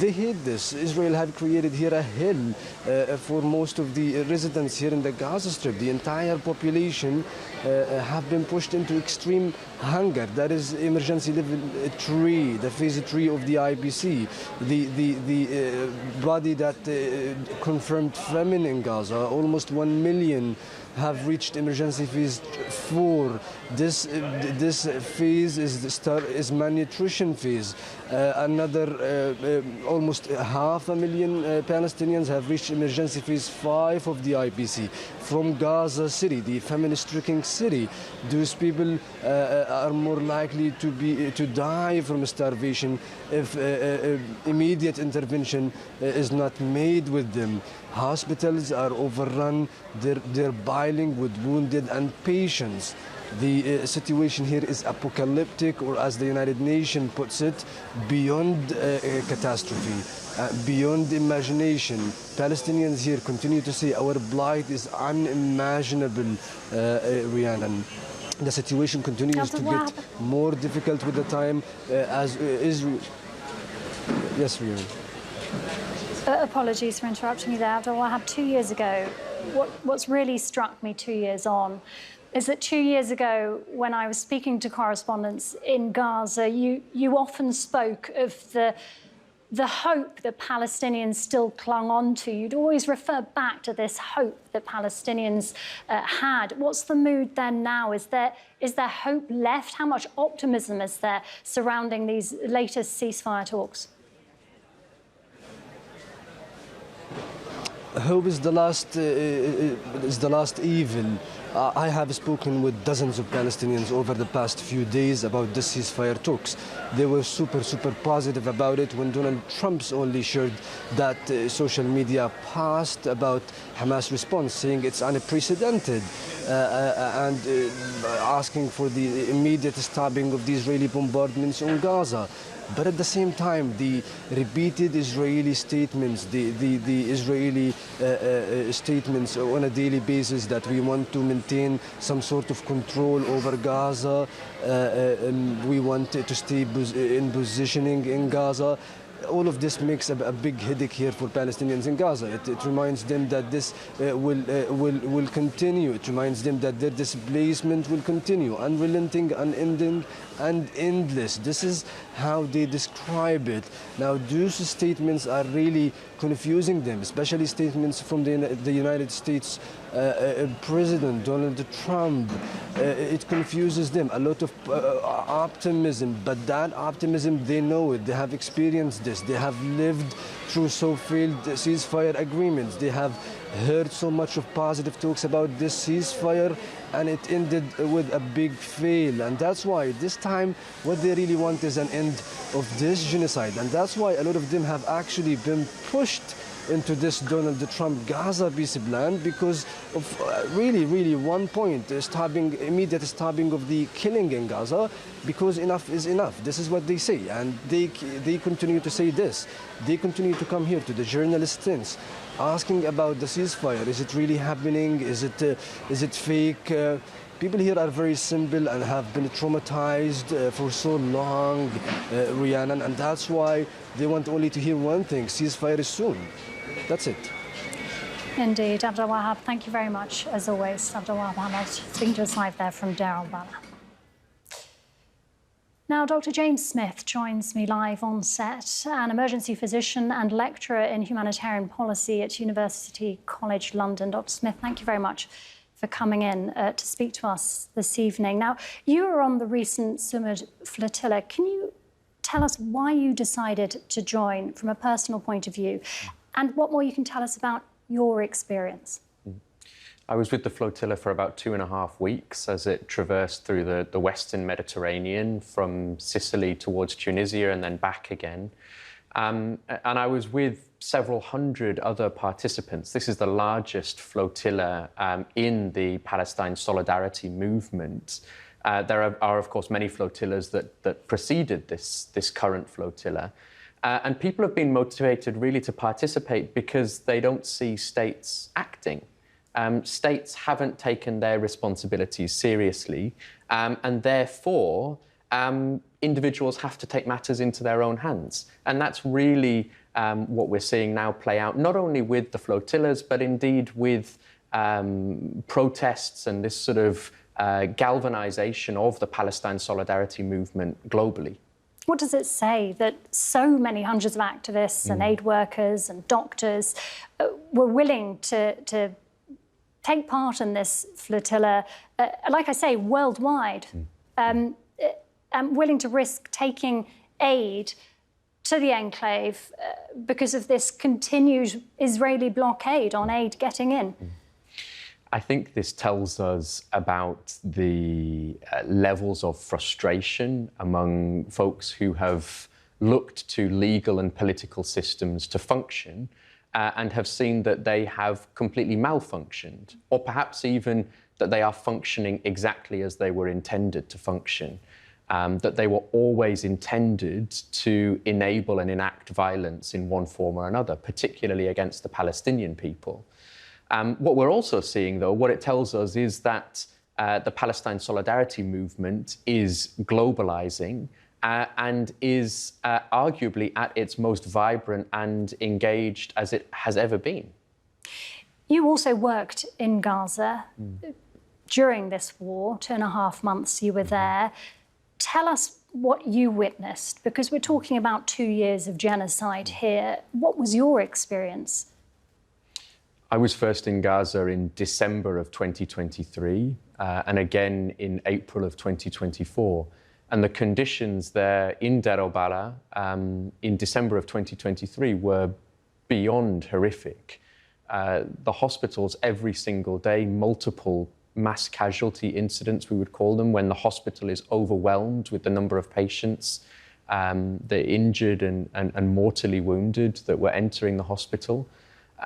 They hate this. Israel have created here a hell for most of the residents here in the Gaza Strip. The entire population have been pushed into extreme hunger. That is emergency level 3, the phase 3 of the IPC. The body that confirmed famine in Gaza, almost 1 million have reached emergency phase 4. This phase is malnutrition phase. Another almost 500,000 Palestinians have reached emergency phase 5 of the IPC. From Gaza City, the famine-stricken city, those people are more likely to die from starvation if immediate intervention is not made with them. Hospitals are overrun, they're piling with wounded and patients. The situation here is apocalyptic, or as the United Nations puts it, beyond catastrophe, beyond imagination. Palestinians here continue to say our plight is unimaginable, Rhiannon. The situation continues to get more difficult with the time as Israel... Yes, Rhiannon. Apologies for interrupting you there, Abdul Wahab. 2 years ago, what's really struck me 2 years on is that 2 years ago, when I was speaking to correspondents in Gaza, you often spoke of the hope that Palestinians still clung on to. You'd always refer back to this hope that Palestinians had. What's the mood then now? Is there hope left? How much optimism is there surrounding these latest ceasefire talks? Hope is the last evil. I have spoken with dozens of Palestinians over the past few days about this ceasefire talks. They were super positive about it when Donald Trump's only shared that social media post about Hamas response, saying it's unprecedented and asking for the immediate stopping of the Israeli bombardments on Gaza. But at the same time, the repeated Israeli statements, the Israeli statements on a daily basis that we want to maintain some sort of control over Gaza, and we want to stay in positioning in Gaza, all of this makes a big headache here for Palestinians in Gaza. It reminds them that this will continue. It reminds them that their displacement will continue, unrelenting, unending, and endless. This is how they describe it. Now, those statements are really confusing them, especially statements from the United States President Donald Trump. It confuses them. A lot of optimism, but that optimism, they know it. They have experienced this. They have lived through failed ceasefire agreements. They have heard so much of positive talks about this ceasefire, and it ended with a big fail. And that's why this time what they really want is an end of this genocide. And that's why a lot of them have actually been pushed into this Donald Trump Gaza peace plan because of really one point, immediate stopping of the killing in Gaza, because enough is enough. This is what they say, and they continue to say this. They continue to come here to the journalists asking about the ceasefire. Is it really happening? Is it fake? People here are very simple and have been traumatized for so long, Rhiannon, and that's why they want only to hear one thing: ceasefire is soon. That's it. Indeed. Abdul Wahab, thank you very much, as always. Abdul Wahab Ahmed, speaking to us live there from Deir al-Balah. Now, Dr. James Smith joins me live on set, an emergency physician and lecturer in humanitarian policy at University College London. Dr. Smith, thank you very much for coming in to speak to us this evening. Now, you were on the recent Sumud flotilla. Can you tell us why you decided to join from a personal point of view, and what more you can tell us about your experience? I was with the flotilla for about 2.5 weeks as it traversed through the Western Mediterranean from Sicily towards Tunisia and then back again. And I was with several hundred other participants. This is the largest flotilla in the Palestine solidarity movement. There are, of course, many flotillas that preceded this current flotilla. And people have been motivated really to participate because they don't see states acting. States haven't taken their responsibilities seriously, and therefore individuals have to take matters into their own hands. And that's really what we're seeing now play out, not only with the flotillas, but indeed with protests and this sort of galvanization of the Palestine solidarity movement globally. What does it say that so many hundreds of activists and aid workers and doctors were willing to take part in this flotilla, like I say, worldwide, and willing to risk taking aid to the enclave because of this continued Israeli blockade on aid getting in? I think this tells us about the levels of frustration among folks who have looked to legal and political systems to function and have seen that they have completely malfunctioned, or perhaps even that they are functioning exactly as they were intended to function, that they were always intended to enable and enact violence in one form or another, particularly against the Palestinian people. What we're also seeing, though, what it tells us is that the Palestine solidarity movement is globalizing and is arguably at its most vibrant and engaged as it has ever been. You also worked in Gaza during this war, 2.5 months you were there. Tell us what you witnessed, because we're talking about 2 years of genocide here. What was your experience? I was first in Gaza in December of 2023 and again in April of 2024. And the conditions there in Deir al-Balah in December of 2023 were beyond horrific. The hospitals every single day, multiple mass casualty incidents, we would call them, when the hospital is overwhelmed with the number of patients, the injured and mortally wounded that were entering the hospital.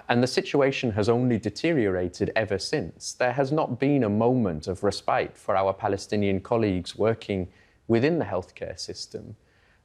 And the situation has only deteriorated ever since. There has not been a moment of respite for our Palestinian colleagues working within the healthcare system.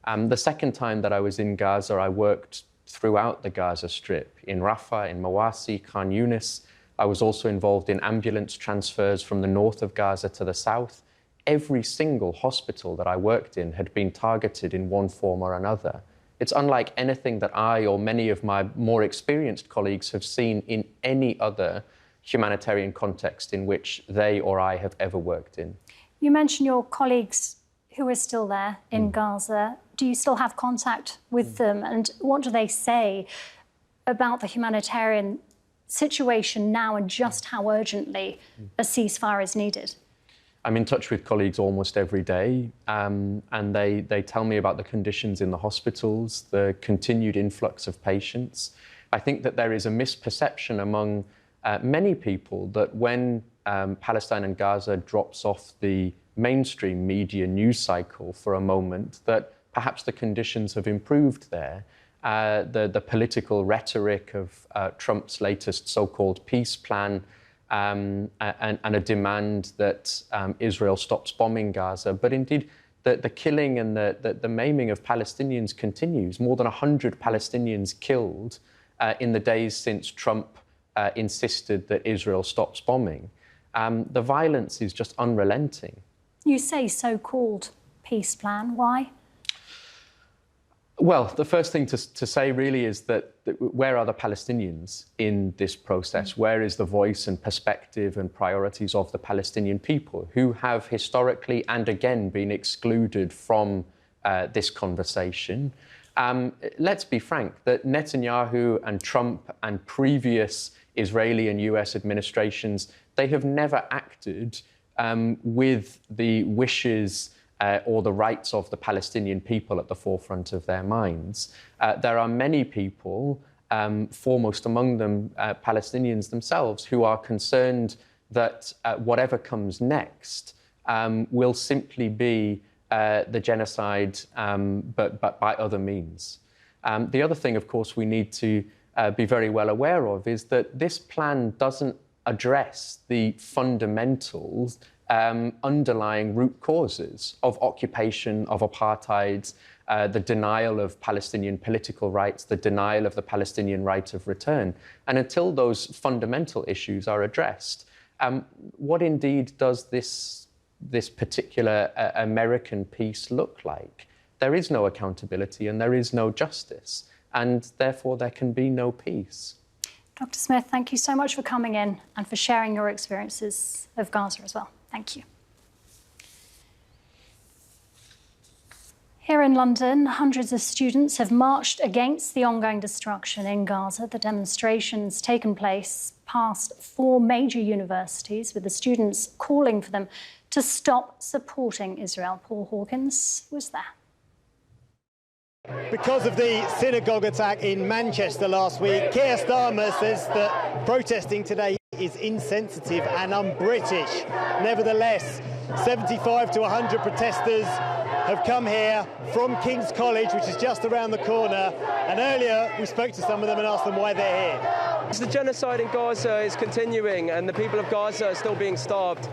The second time that I was in Gaza, I worked throughout the Gaza Strip, in Rafah, in Mawasi, Khan Yunis. I was also involved in ambulance transfers from the north of Gaza to the south. Every single hospital that I worked in had been targeted in one form or another. It's unlike anything that I or many of my more experienced colleagues have seen in any other humanitarian context in which they or I have ever worked in. You mentioned your colleagues who are still there in Gaza. Do you still have contact with them? And what do they say about the humanitarian situation now and just how urgently a ceasefire is needed? I'm in touch with colleagues almost every day, and they tell me about the conditions in the hospitals, the continued influx of patients. I think that there is a misperception among many people that when Palestine and Gaza drops off the mainstream media news cycle for a moment, that perhaps the conditions have improved there. The political rhetoric of Trump's latest so-called peace plan and a demand that Israel stops bombing Gaza. But indeed, the killing and the maiming of Palestinians continues. More than 100 Palestinians killed in the days since Trump insisted that Israel stops bombing. The violence is just unrelenting. You say so-called peace plan. Why? Well, the first thing to say really is that where are the Palestinians in this process? Where is the voice and perspective and priorities of the Palestinian people who have historically and again been excluded from this conversation? Let's be frank, that Netanyahu and Trump and previous Israeli and US administrations, they have never acted with the wishes or the rights of the Palestinian people at the forefront of their minds. There are many people, foremost among them Palestinians themselves, who are concerned that whatever comes next will simply be the genocide, but by other means. The other thing, of course, we need to be very well aware of is that this plan doesn't address the fundamentals underlying root causes of occupation, of apartheid, the denial of Palestinian political rights, the denial of the Palestinian right of return. And until those fundamental issues are addressed, what indeed does this particular American peace look like? There is no accountability and there is no justice, and therefore there can be no peace. Dr. Smith, thank you so much for coming in and for sharing your experiences of Gaza as well. Thank you. Here in London, hundreds of students have marched against the ongoing destruction in Gaza. The demonstrations taken place past 4 major universities, with the students calling for them to stop supporting Israel. Paul Hawkins was there. Because of the synagogue attack in Manchester last week, Keir Starmer says that protesting today is insensitive and un-British. Nevertheless, 75 to 100 protesters have come here from King's College, which is just around the corner. And earlier, we spoke to some of them and asked them why they're here. The genocide in Gaza is continuing and the people of Gaza are still being starved.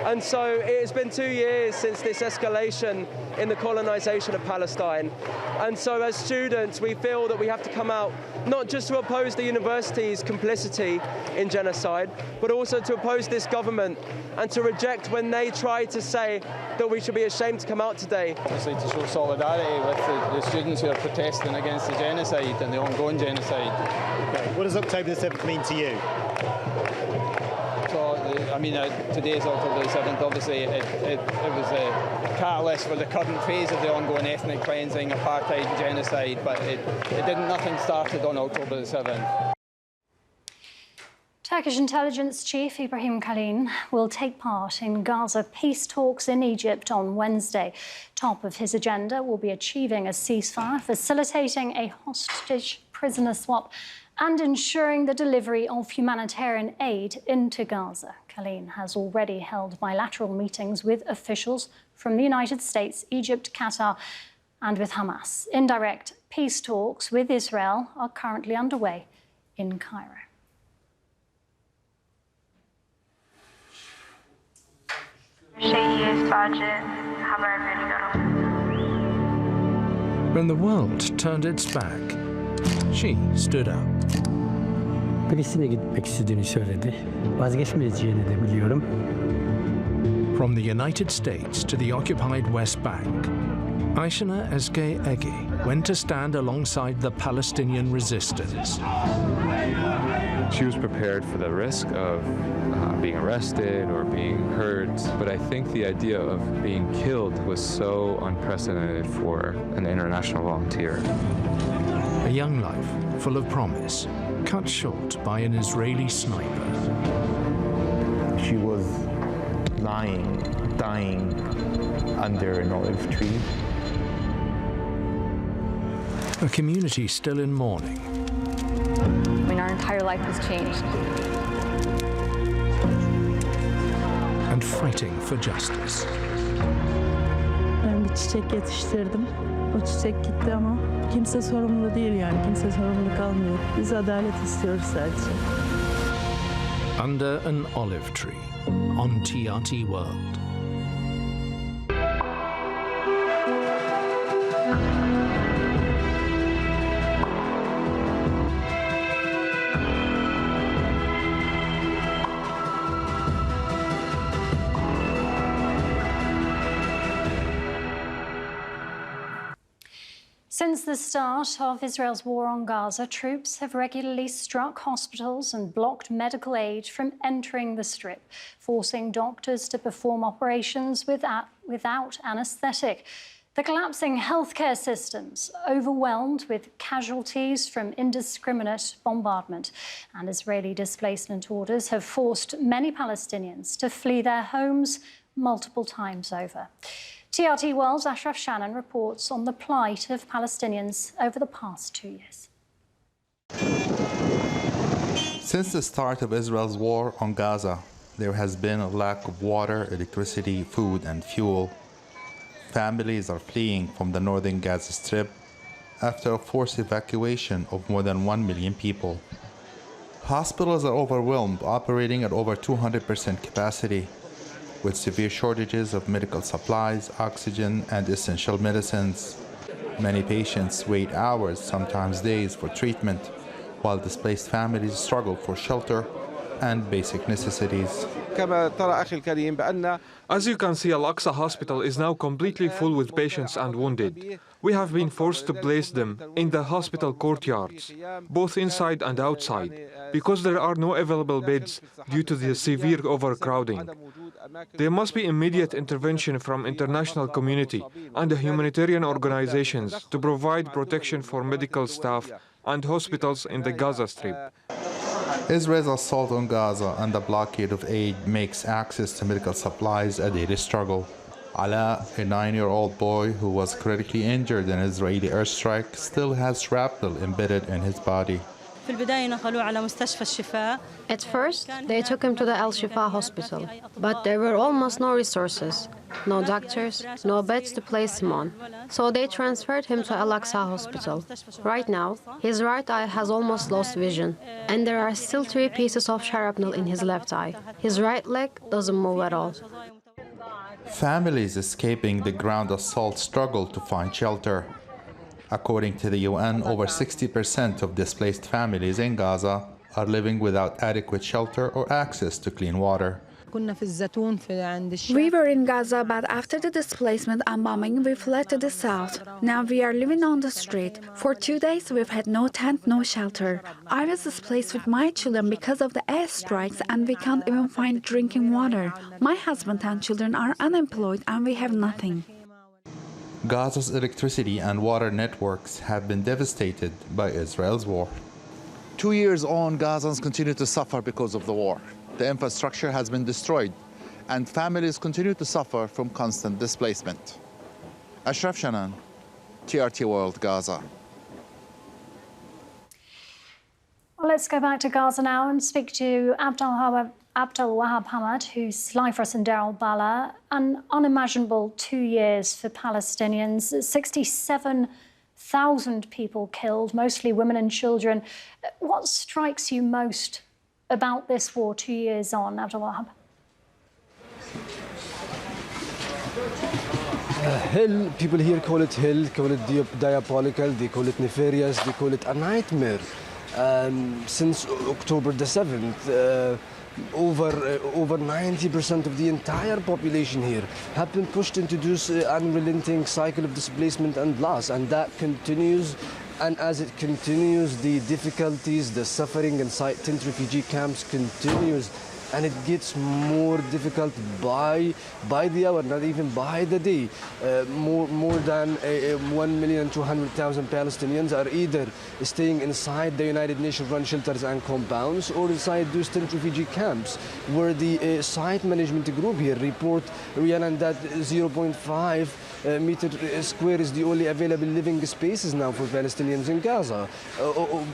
And so it has been 2 years since this escalation in the colonisation of Palestine. And so as students, we feel that we have to come out not just to oppose the university's complicity in genocide, but also to oppose this government and to reject when they try to say that we should be ashamed to come out today. Obviously to show solidarity with the students who are protesting against the genocide and the ongoing genocide. Okay. What does October the 7th mean to you? So, I mean, today is October the 7th. Obviously, it was a catalyst for the current phase of the ongoing ethnic cleansing, apartheid, genocide, but nothing started on October the 7th. Turkish intelligence chief Ibrahim Kalin will take part in Gaza peace talks in Egypt on Wednesday. Top of his agenda will be achieving a ceasefire, facilitating a hostage prisoner swap, and ensuring the delivery of humanitarian aid into Gaza. Kalin has already held bilateral meetings with officials from the United States, Egypt, Qatar, and with Hamas. Indirect peace talks with Israel are currently underway in Cairo. When the world turned its back, she stood up. From the United States to the occupied West Bank, Aishana Eske Egi went to stand alongside the Palestinian resistance. She was prepared for the risk of being arrested or being hurt, but I think the idea of being killed was so unprecedented for an international volunteer. A young life full of promise, cut short by an Israeli sniper. She was lying, dying under an olive tree. A community still in mourning. I mean, our entire life has changed. And fighting for justice. Ben bir çiçek yetiştirdim. O çiçek gitti ama kimse sorumlu değil yani. Kimse sorumlu kalmıyor. Biz adalet istiyoruz sadece. Under an olive tree on TRT World. Since the start of Israel's war on Gaza, troops have regularly struck hospitals and blocked medical aid from entering the Strip, forcing doctors to perform operations without anaesthetic. The collapsing healthcare systems, overwhelmed with casualties from indiscriminate bombardment, and Israeli displacement orders have forced many Palestinians to flee their homes multiple times over. TRT World's Ashraf Shannon reports on the plight of Palestinians over the past 2 years. Since the start of Israel's war on Gaza, there has been a lack of water, electricity, food, and fuel. Families are fleeing from the northern Gaza Strip after a forced evacuation of more than 1 million people. Hospitals are overwhelmed, operating at over 200% capacity, with severe shortages of medical supplies, oxygen, and essential medicines. Many patients wait hours, sometimes days, for treatment, while displaced families struggle for shelter and basic necessities. As you can see, Al-Aqsa Hospital is now completely full with patients and wounded. We have been forced to place them in the hospital courtyards, both inside and outside, because there are no available beds due to the severe overcrowding. There must be immediate intervention from international community and the humanitarian organizations to provide protection for medical staff and hospitals in the Gaza Strip. Israel's assault on Gaza and the blockade of aid makes access to medical supplies a daily struggle. Ala, a 9-year-old boy who was critically injured in an Israeli airstrike, still has shrapnel embedded in his body. At first, they took him to the Al-Shifa hospital, but there were almost no resources, no doctors, no beds to place him on. So they transferred him to Al-Aqsa hospital. Right now, his right eye has almost lost vision, and there are still 3 pieces of shrapnel in his left eye. His right leg doesn't move at all. Families escaping the ground assault struggle to find shelter. According to the UN, over 60% of displaced families in Gaza are living without adequate shelter or access to clean water. We were in Gaza, but after the displacement and bombing, we fled to the south. Now we are living on the street. For 2 days, we've had no tent, no shelter. I was displaced with my children because of the airstrikes, and we can't even find drinking water. My husband and children are unemployed, and we have nothing. Gaza's electricity and water networks have been devastated by Israel's war. 2 years on, Gazans continue to suffer because of the war. The infrastructure has been destroyed, and families continue to suffer from constant displacement. Ashraf Shannon, TRT World, Gaza. Well, let's go back to Gaza now and speak to Abdul Wahab Hamad, whose life was in Deir al-Balah. An unimaginable 2 years for Palestinians. 67,000 people killed, mostly women and children. What strikes you most about this war 2 years on, Abdul Wahab? Hell, people here call it hell, call it diabolical, they call it nefarious, they call it a nightmare. Since October the 7th, over 90% of the entire population here have been pushed into this unrelenting cycle of displacement and loss, and that continues. And as it continues, the difficulties, the suffering inside tent refugee camps continues, and it gets more difficult by the hour, not even by the day. More than 1,200,000 Palestinians are either staying inside the United Nations run shelters and compounds or inside those tent refugee camps, where the site management group here report, Rhiannon, that 0.5 meter square is the only available living spaces now for Palestinians in Gaza.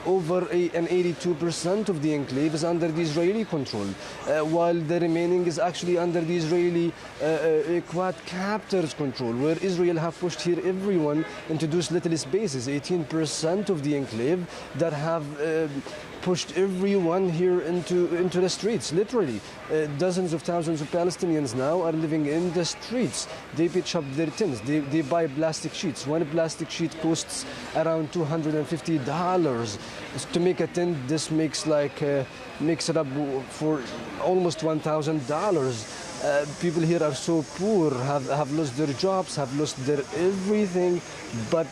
Over an 82% of the enclave is under the Israeli control, while the remaining is actually under the Israeli quad captors' control, where Israel have pushed here everyone into those little spaces. 18% of the enclave that have pushed everyone here into the streets, literally. Dozens of thousands of Palestinians now are living in the streets. They pitch up their tents, they buy plastic sheets. One plastic sheet costs around $250. To make a tent, this makes it up for almost $1,000. People here are so poor, have lost their jobs, have lost their everything, but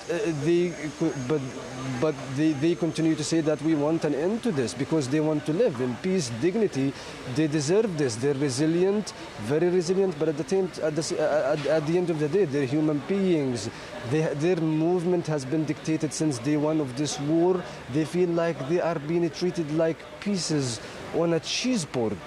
they continue to say that we want an end to this because they want to live in peace, dignity. They deserve this. They're resilient, very resilient, but at the end of the day, they're human beings. Their movement has been dictated since day one of this war. They feel like they are being treated like pieces on a cheese board.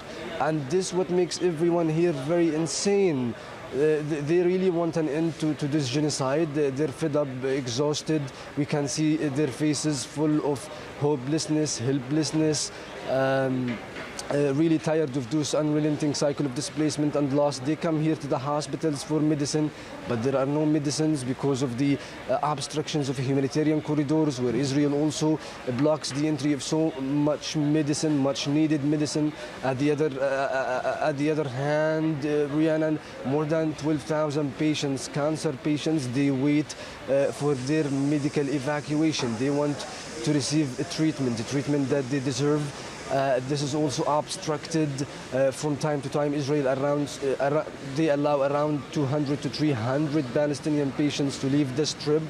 And this is what makes everyone here very insane. They really want an end to this genocide. They're fed up, exhausted. We can see their faces full of hopelessness, helplessness, really tired of this unrelenting cycle of displacement and loss. They come here to the hospitals for medicine, but there are no medicines because of the obstructions of humanitarian corridors, where Israel also blocks the entry of so much medicine, much needed medicine. At the other hand, Rhiannon, more than 12,000 patients, cancer patients, they wait for their medical evacuation. They want to receive a treatment that they deserve. This is also obstructed from time to time. Israel they allow around 200 to 300 Palestinian patients to leave the strip.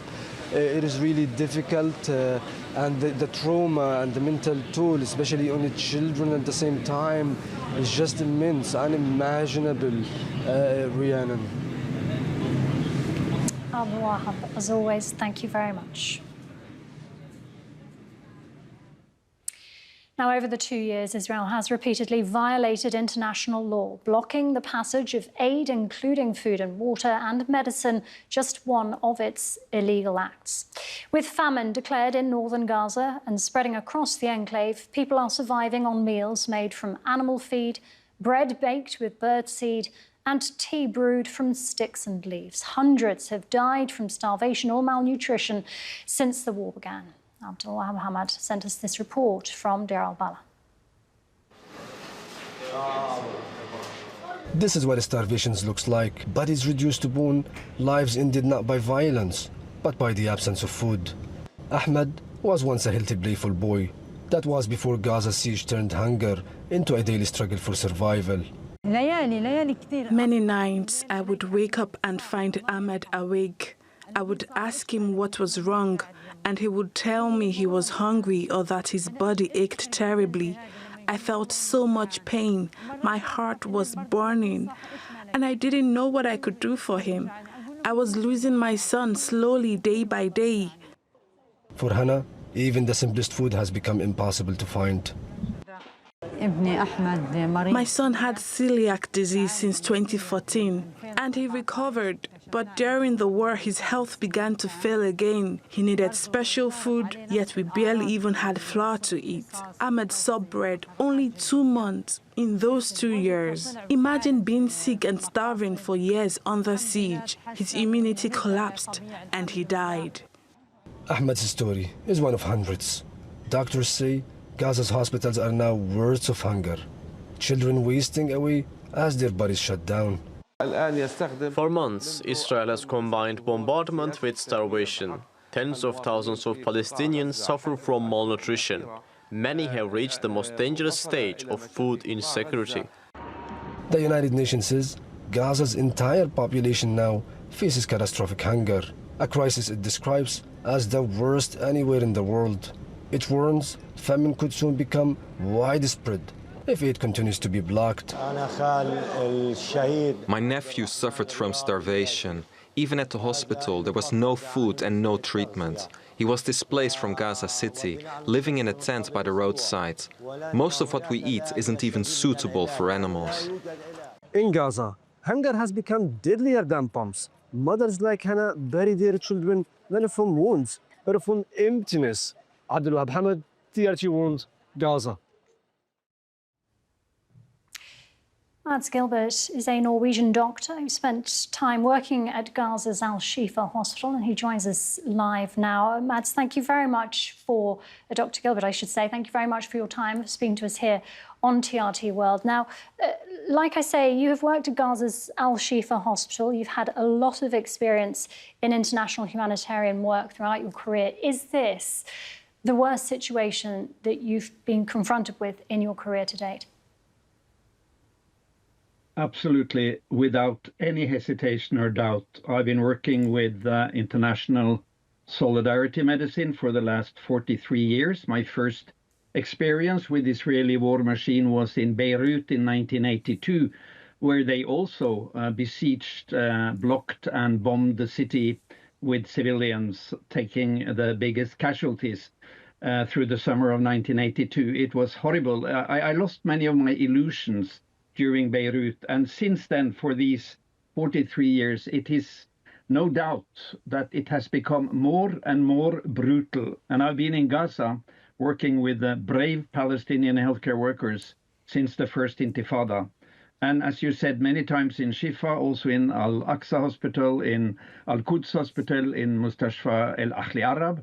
It is really difficult, and the trauma and the mental toll, especially on the children at the same time, is just immense, unimaginable, Rhiannon. Abu Wahab, as always, thank you very much. Now, over the 2 years, Israel has repeatedly violated international law, blocking the passage of aid, including food and water and medicine, just one of its illegal acts. With famine declared in northern Gaza and spreading across the enclave, people are surviving on meals made from animal feed, bread baked with birdseed, and tea brewed from sticks and leaves. Hundreds have died from starvation or malnutrition since the war began. Abdul Muhammad sent us this report from Deir al-Balah. This is what starvation looks like. Bodies reduced to bone, lives ended not by violence, but by the absence of food. Ahmed was once a healthy, playful boy. That was before Gaza siege turned hunger into a daily struggle for survival. Many nights I would wake up and find Ahmed awake. I would ask him what was wrong, and he would tell me he was hungry or that his body ached terribly. I felt so much pain. My heart was burning, and I didn't know what I could do for him. I was losing my son slowly, day by day. For Hannah, even the simplest food has become impossible to find. My son had celiac disease since 2014, and he recovered. But during the war, his health began to fail again. He needed special food, yet we barely even had flour to eat. Ahmed saw bread only 2 months in those 2 years. Imagine being sick and starving for years under siege. His immunity collapsed, and he died. Ahmed's story is one of hundreds. Doctors say Gaza's hospitals are now words of hunger. Children wasting away as their bodies shut down. For months, Israel has combined bombardment with starvation. Tens of thousands of Palestinians suffer from malnutrition. Many have reached the most dangerous stage of food insecurity. The United Nations says Gaza's entire population now faces catastrophic hunger, a crisis it describes as the worst anywhere in the world. It warns famine could soon become widespread if it continues to be blocked. My nephew suffered from starvation. Even at the hospital, there was no food and no treatment. He was displaced from Gaza City, living in a tent by the roadside. Most of what we eat isn't even suitable for animals. In Gaza, hunger has become deadlier than bombs. Mothers like Hannah bury their children not from wounds, but from emptiness. Abdul Hamid, TRT World, Gaza. Mads Gilbert is a Norwegian doctor who spent time working at Gaza's Al-Shifa hospital, and he joins us live now. Mads, thank you very much for, Dr. Gilbert, I should say, thank you very much for your time speaking to us here on TRT World. Now, like I say, you have worked at Gaza's Al-Shifa hospital. You've had a lot of experience in international humanitarian work throughout your career. Is this the worst situation that you've been confronted with in your career to date? Absolutely, without any hesitation or doubt. I've been working with international solidarity medicine for the last 43 years. My first experience with Israeli war machine was in Beirut in 1982, where they also besieged, blocked and bombed the city with civilians, taking the biggest casualties through the summer of 1982. It was horrible. I lost many of my illusions during Beirut. And since then, for these 43 years, it is no doubt that it has become more and more brutal. And I've been in Gaza working with the brave Palestinian healthcare workers since the first Intifada. And as you said many times in Shifa, also in Al-Aqsa Hospital, in Al-Quds Hospital, in Mustashfa El-Ahli Arab,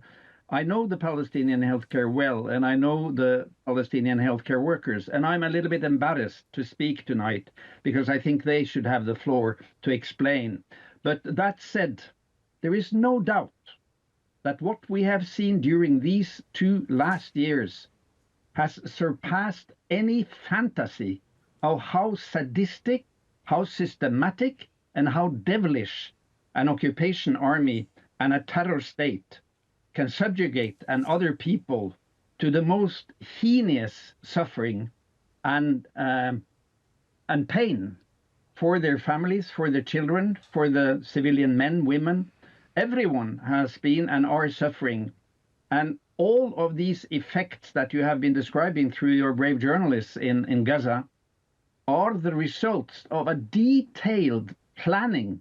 I know the Palestinian healthcare well, and I know the Palestinian healthcare workers, and I'm a little bit embarrassed to speak tonight because I think they should have the floor to explain. But that said, there is no doubt that what we have seen during these 2 last years has surpassed any fantasy of how sadistic, how systematic, and how devilish an occupation army and a terror state can subjugate and other people to the most heinous suffering and pain for their families, for their children, for the civilian men, women. Everyone has been and are suffering. And all of these effects that you have been describing through your brave journalists in Gaza are the results of a detailed planning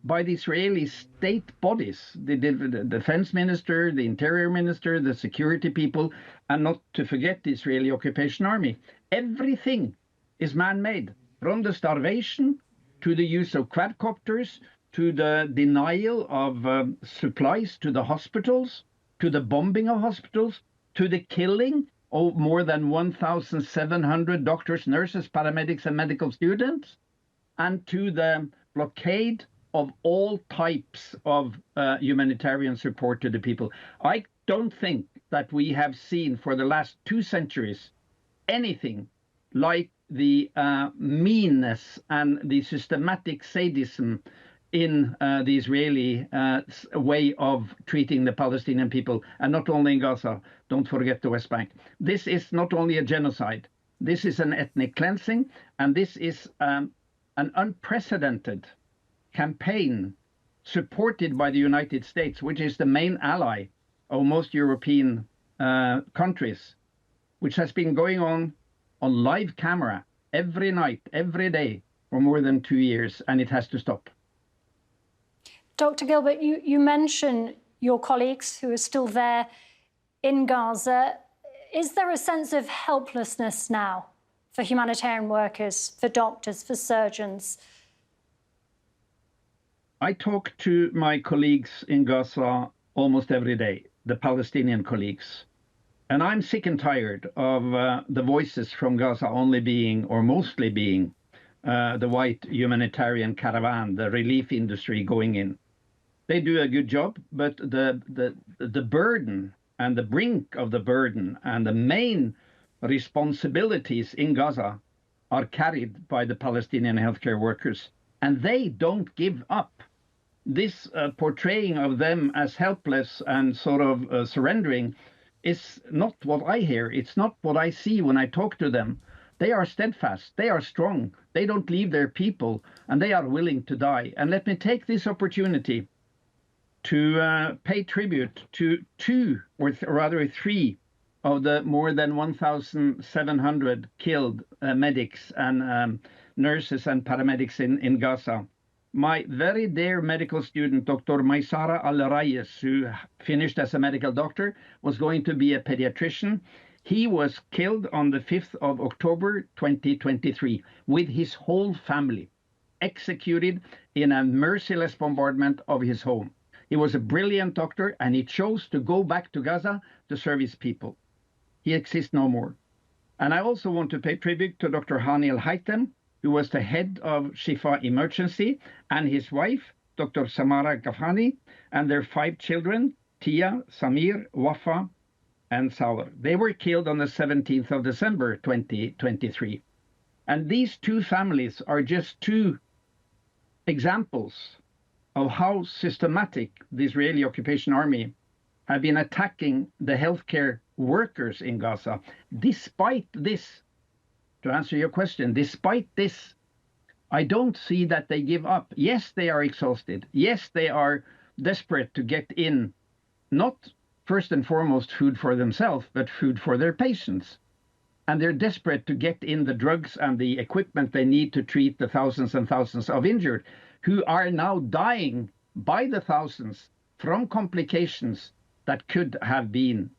by the Israeli state bodies, the defense minister, the interior minister, the security people, and not to forget the Israeli occupation army. Everything is man-made, from the starvation to the use of quadcopters, to the denial of supplies to the hospitals, to the bombing of hospitals, to the killing of more than 1,700 doctors, nurses, paramedics, and medical students, and to the blockade of all types of humanitarian support to the people. I don't think that we have seen for the last 2 centuries anything like the meanness and the systematic sadism in the Israeli way of treating the Palestinian people, and not only in Gaza, don't forget the West Bank. This is not only a genocide, this is an ethnic cleansing, and this is an unprecedented campaign supported by the United States, which is the main ally of most European countries, which has been going on live camera every night, every day for more than 2 years, and it has to stop. Dr. Gilbert, you mention your colleagues who are still there in Gaza. Is there a sense of helplessness now for humanitarian workers, for doctors, for surgeons? I talk to my colleagues in Gaza almost every day, the Palestinian colleagues. And I'm sick and tired of the voices from Gaza only being, or mostly being, the white humanitarian caravan, the relief industry going in. They do a good job, but the burden and the brink of the burden, and the main responsibilities in Gaza are carried by the Palestinian healthcare workers, and they don't give up. This portraying of them as helpless and sort of surrendering is not what I hear. It's not what I see when I talk to them. They are steadfast, they are strong, they don't leave their people, and they are willing to die. And let me take this opportunity to pay tribute to two, or rather three, of the more than 1,700 killed medics and nurses and paramedics in Gaza. My very dear medical student, Dr. Maysara Al-Rayes, who finished as a medical doctor, was going to be a pediatrician. He was killed on the 5th of October 2023 with his whole family, executed in a merciless bombardment of his home. He was a brilliant doctor, and he chose to go back to Gaza to serve his people. He exists no more. And I also want to pay tribute to Dr. Hani Al-Haytham, who was the head of Shifa Emergency, and his wife, Dr. Samara Gafani, and their 5 children, Tia, Samir, Wafa, and Saur. They were killed on the 17th of December 2023. And these two families are just two examples of how systematic the Israeli occupation army have been attacking the healthcare workers in Gaza. Despite this, to answer your question, despite this, I don't see that they give up. Yes, they are exhausted. Yes, they are desperate to get in, not first and foremost food for themselves, but food for their patients. And they're desperate to get in the drugs and the equipment they need to treat the thousands and thousands of injured who are now dying by the thousands from complications that could have been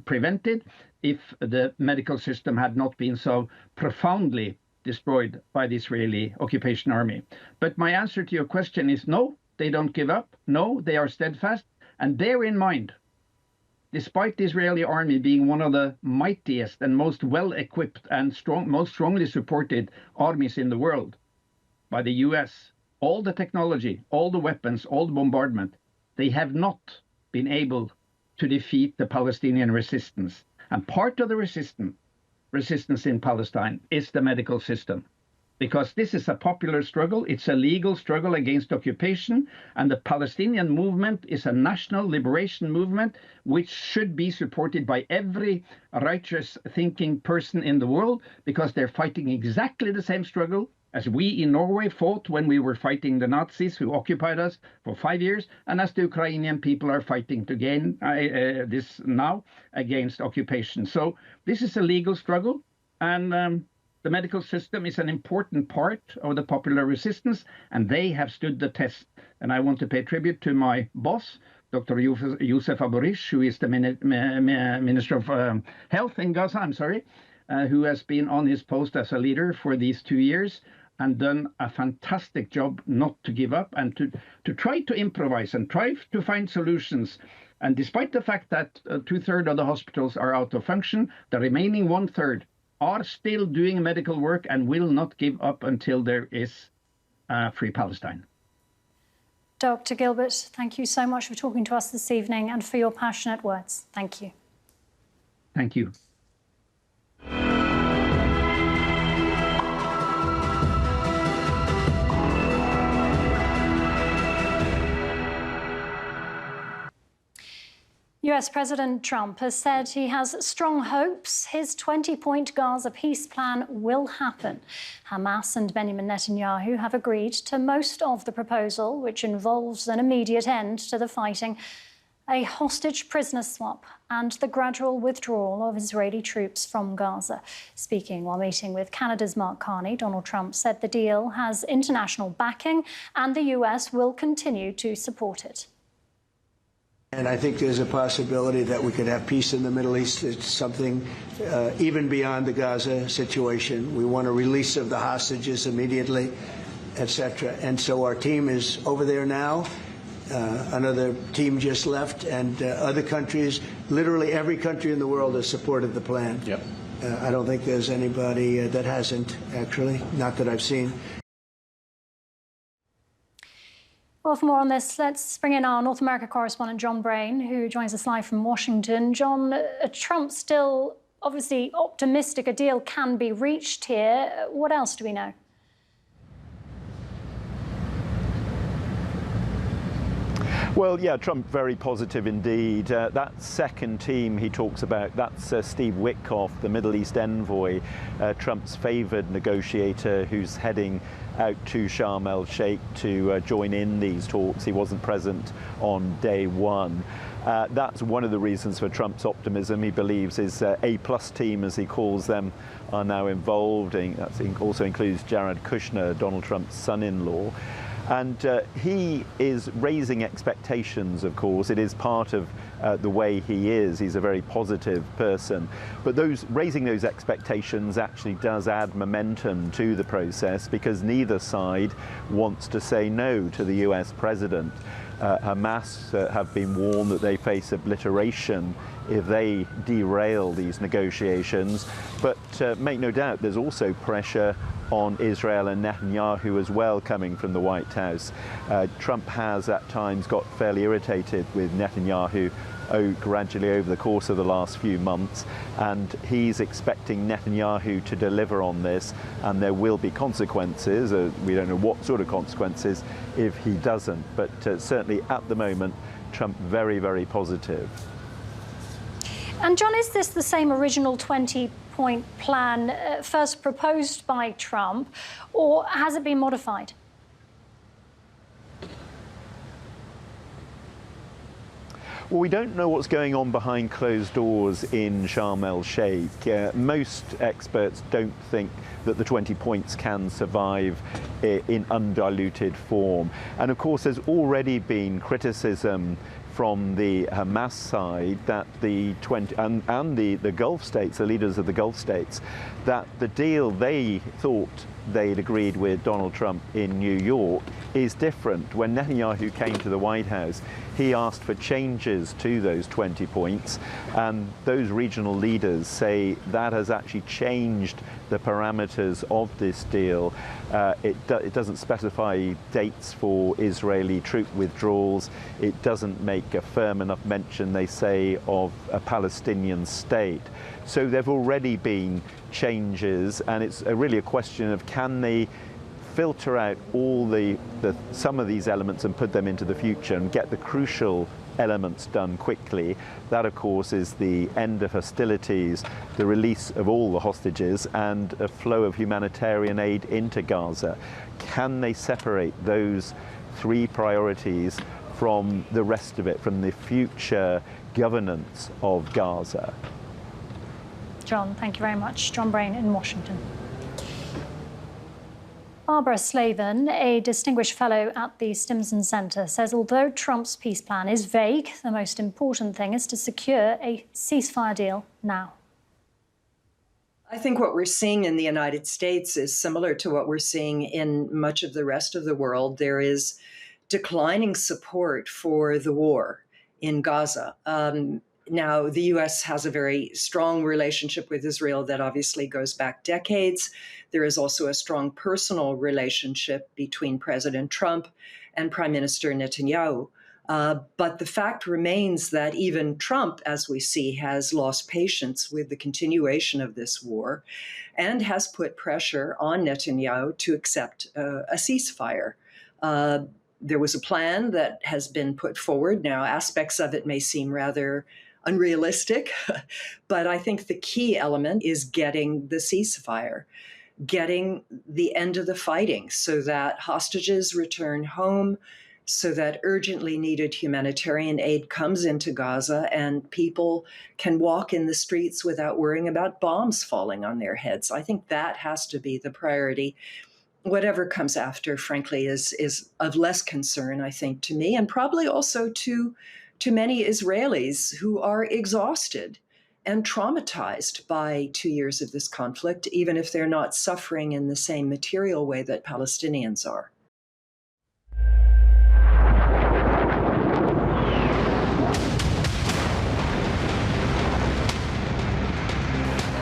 prevented if the medical system had not been so profoundly destroyed by the Israeli occupation army. But my answer to your question is no, they don't give up. No, they are steadfast. And bear in mind, despite the Israeli army being one of the mightiest and most well-equipped and most strongly supported armies in the world by the US, all the technology, all the weapons, all the bombardment, they have not been able to defeat the Palestinian resistance. And part of the resistance in Palestine is the medical system. Because this is a popular struggle, it's a legal struggle against occupation, and the Palestinian movement is a national liberation movement which should be supported by every righteous thinking person in the world, because they're fighting exactly the same struggle as we in Norway fought when we were fighting the Nazis who occupied us for 5 years, and as the Ukrainian people are fighting to gain this now against occupation. So this is a legal struggle, and the medical system is an important part of the popular resistance, and they have stood the test. And I want to pay tribute to my boss, Dr. Youssef Aborish, who is the Minister of Health in Gaza, who has been on his post as a leader for these 2 years and done a fantastic job not to give up and to try to improvise and try to find solutions. And despite the fact that 2/3 of the hospitals are out of function, the remaining 1/3 are still doing medical work and will not give up until there is free Palestine. Dr. Gilbert, thank you so much for talking to us this evening and for your passionate words. Thank you. Thank you. US President Trump has said he has strong hopes his 20-point Gaza peace plan will happen. Hamas and Benjamin Netanyahu have agreed to most of the proposal, which involves an immediate end to the fighting, a hostage prisoner swap, and the gradual withdrawal of Israeli troops from Gaza. Speaking while meeting with Canada's Mark Carney, Donald Trump said the deal has international backing and the US will continue to support it. And I think there's a possibility that we could have peace in the Middle East. It's something even beyond the Gaza situation. We want a release of the hostages immediately, etc. And so our team is over there now. Another team just left, and other countries, literally every country in the world has supported the plan. Yep. I don't think there's anybody that hasn't, actually, not that I've seen. Well, for more on this, let's bring in our North America correspondent, John Brain, who joins us live from Washington. John, Trump still obviously optimistic a deal can be reached here. What else do we know? Well, yeah, Trump very positive indeed. That second team he talks about, that's Steve Witkoff, the Middle East envoy, Trump's favoured negotiator who's heading out to Sharm el-Sheikh to join in these talks. He wasn't present on day one. That's one of the reasons for Trump's optimism. He believes his A-plus team, as he calls them, are now involved. That also includes Jared Kushner, Donald Trump's son-in-law. And he is raising expectations, of course. It is part of the way he is. He's a very positive person. But raising those expectations actually does add momentum to the process, because neither side wants to say no to the US president. Hamas have been warned that they face obliteration if they derail these negotiations. But make no doubt, there's also pressure on Israel and Netanyahu as well coming from the White House. Trump has at times got fairly irritated with Netanyahu gradually over the course of the last few months, and he's expecting Netanyahu to deliver on this, and there will be consequences. We don't know what sort of consequences if he doesn't, but certainly at the moment, Trump very, very positive. And John, is this the same original 20-point plan first proposed by Trump, or has it been modified? Well, we don't know what's going on behind closed doors in Sharm el-Sheikh. Most experts don't think that the 20 points can survive in undiluted form. And of course, there's already been criticism from the Hamas side that the 20 and the Gulf states, the leaders of the Gulf states, that the deal they thought they'd agreed with Donald Trump in New York is different. When Netanyahu came to the White House, he asked for changes to those 20 points, and those regional leaders say that has actually changed the parameters of this deal. It doesn't specify dates for Israeli troop withdrawals. It doesn't make a firm enough mention, they say, of a Palestinian state. So there have already been changes, and it's really a question of, can they filter out all some of these elements and put them into the future and get the crucial elements done quickly. That, of course, is the end of hostilities, the release of all the hostages, and a flow of humanitarian aid into Gaza. Can they separate those three priorities from the rest of it, from the future governance of Gaza? John, thank you very much. John Brain in Washington. Barbara Slavin, a distinguished fellow at the Stimson Center, says although Trump's peace plan is vague, the most important thing is to secure a ceasefire deal now. I think what we're seeing in the United States is similar to what we're seeing in much of the rest of the world. There is declining support for the war in Gaza. Now, the U.S. has a very strong relationship with Israel that obviously goes back decades. There is also a strong personal relationship between President Trump and Prime Minister Netanyahu. But the fact remains that even Trump, as we see, has lost patience with the continuation of this war and has put pressure on Netanyahu to accept a ceasefire. There was a plan that has been put forward. Now, aspects of it may seem rather unrealistic, but I think the key element is getting the ceasefire, getting the end of the fighting so that hostages return home, so that urgently needed humanitarian aid comes into Gaza and people can walk in the streets without worrying about bombs falling on their heads. I think that has to be the priority. Whatever comes after, frankly, is of less concern, I think, to me, and probably also to many Israelis who are exhausted and traumatized by 2 years of this conflict, even if they're not suffering in the same material way that Palestinians are.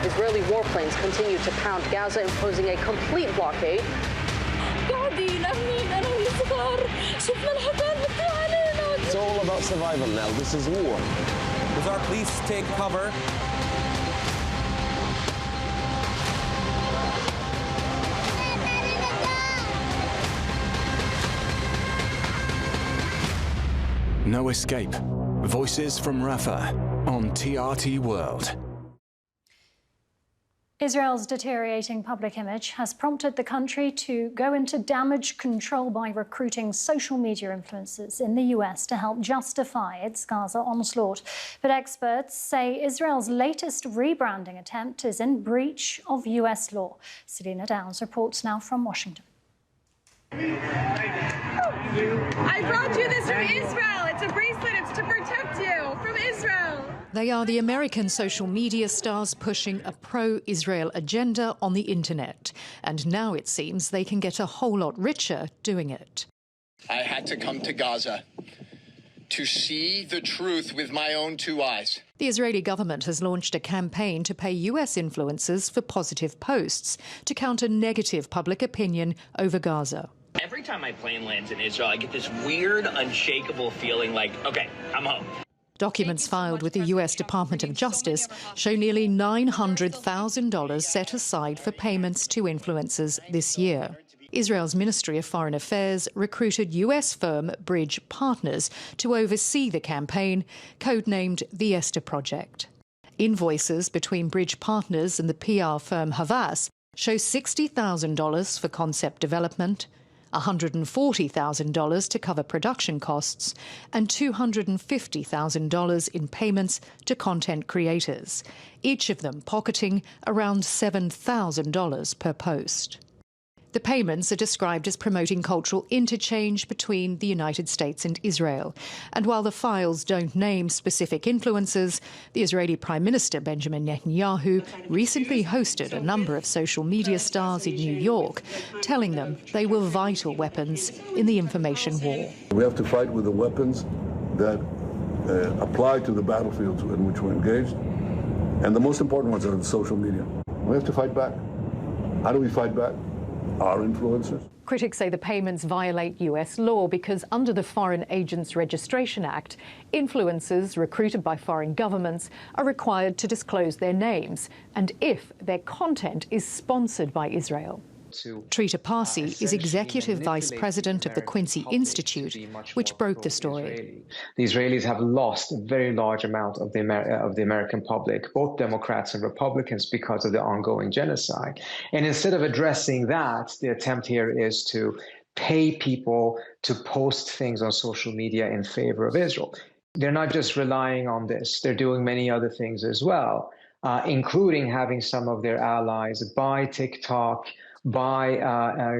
Israeli warplanes continue to pound Gaza, imposing a complete blockade. It's all about survival now. This is war. Does our police take cover? No escape. Voices from Rafah on TRT World. Israel's deteriorating public image has prompted the country to go into damage control by recruiting social media influencers in the US to help justify its Gaza onslaught. But experts say Israel's latest rebranding attempt is in breach of US law. Selena Downs reports now from Washington. I brought you this from Israel. It's a bracelet. It's to protect you from Israel. They are the American social media stars pushing a pro-Israel agenda on the internet. And now it seems they can get a whole lot richer doing it. I had to come to Gaza to see the truth with my own two eyes. The Israeli government has launched a campaign to pay US influencers for positive posts to counter negative public opinion over Gaza. Every time my plane lands in Israel, I get this weird, unshakable feeling like, okay, I'm home. Documents filed with the US Department of Justice show nearly $900,000 set aside for payments to influencers this year. Israel's Ministry of Foreign Affairs recruited US firm Bridge Partners to oversee the campaign, codenamed the Esther Project. Invoices between Bridge Partners and the PR firm Havas show $60,000 for concept development, $140,000 to cover production costs, and $250,000 in payments to content creators, each of them pocketing around $7,000 per post. The payments are described as promoting cultural interchange between the United States and Israel. And while the files don't name specific influencers, the Israeli Prime Minister Benjamin Netanyahu recently hosted a number of social media stars in New York, telling them they were vital weapons in the information war. We have to fight with the weapons that apply to the battlefields in which we're engaged. And the most important ones are the social media. We have to fight back. How do we fight back? Our influencers. Critics say the payments violate US law because under the Foreign Agents Registration Act, influencers recruited by foreign governments are required to disclose their names and if their content is sponsored by Israel. Trita Parsi is Executive Vice President of the Quincy Institute, which broke the story. The Israelis have lost a very large amount of the American public, both Democrats and Republicans, because of the ongoing genocide. And instead of addressing that, the attempt here is to pay people to post things on social media in favor of Israel. They're not just relying on this. They're doing many other things as well, including having some of their allies buy TikTok, by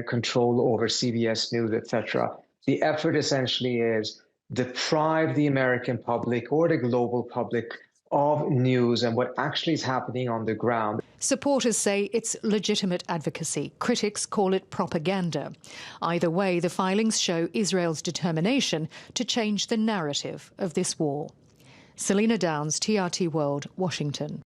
control over CBS News, etc. The effort essentially is deprive the American public or the global public of news and what actually is happening on the ground. Supporters say it's legitimate advocacy. Critics call it propaganda. Either way, the filings show Israel's determination to change the narrative of this war. Selena Downs, TRT World, Washington.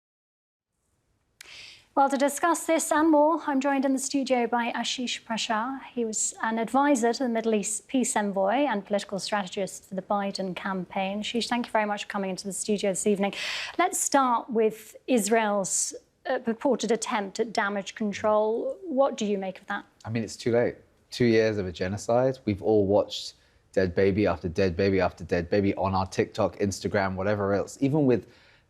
Well, to discuss this and more, I'm joined in the studio by Ashish Prashar. He was an advisor to the Middle East peace envoy and political strategist for the Biden campaign. Ashish, thank you very much for coming into the studio this evening. Let's start with Israel's purported attempt at damage control. What do you make of that? I mean, it's too late. 2 years of a genocide. We've all watched dead baby after dead baby after dead baby on our TikTok, Instagram, whatever else, even with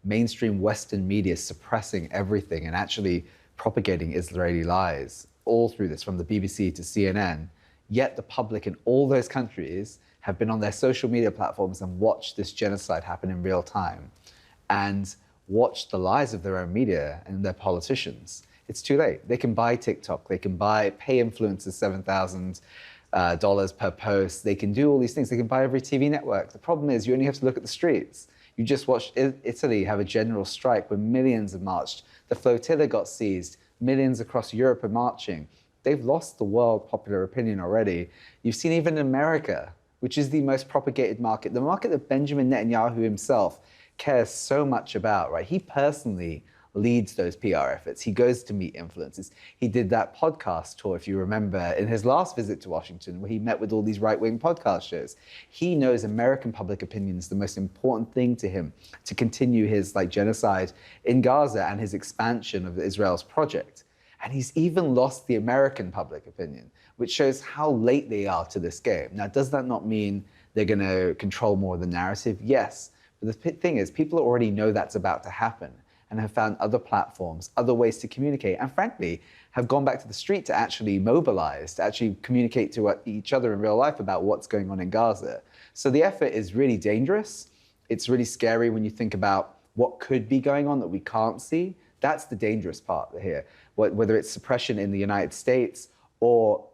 mainstream Western media suppressing everything and actually propagating Israeli lies all through this, from the BBC to CNN. Yet the public in all those countries have been on their social media platforms and watched this genocide happen in real time and watched the lies of their own media and their politicians. It's too late. They can buy TikTok, they can pay influencers $7,000 per post, they can do all these things, they can buy every TV network. The problem is you only have to look at the streets. You just watched Italy have a general strike where millions have marched. The flotilla got seized. Millions across Europe are marching. They've lost the world popular opinion already. You've seen even in America, which is the most propagated market, the market that Benjamin Netanyahu himself cares so much about, right? He personally leads those PR efforts. He goes to meet influencers. He did that podcast tour, if you remember, in his last visit to Washington, where he met with all these right-wing podcast shows. He knows American public opinion is the most important thing to him to continue his genocide in Gaza and his expansion of Israel's project. And he's even lost the American public opinion, which shows how late they are to this game. Now, does that not mean they're going to control more of the narrative? Yes. But the thing is, people already know that's about to happen and have found other platforms, other ways to communicate, and frankly, have gone back to the street to actually mobilize, to actually communicate to each other in real life about what's going on in Gaza. So the effort is really dangerous. It's really scary when you think about what could be going on that we can't see. That's the dangerous part here. Whether it's suppression in the United States or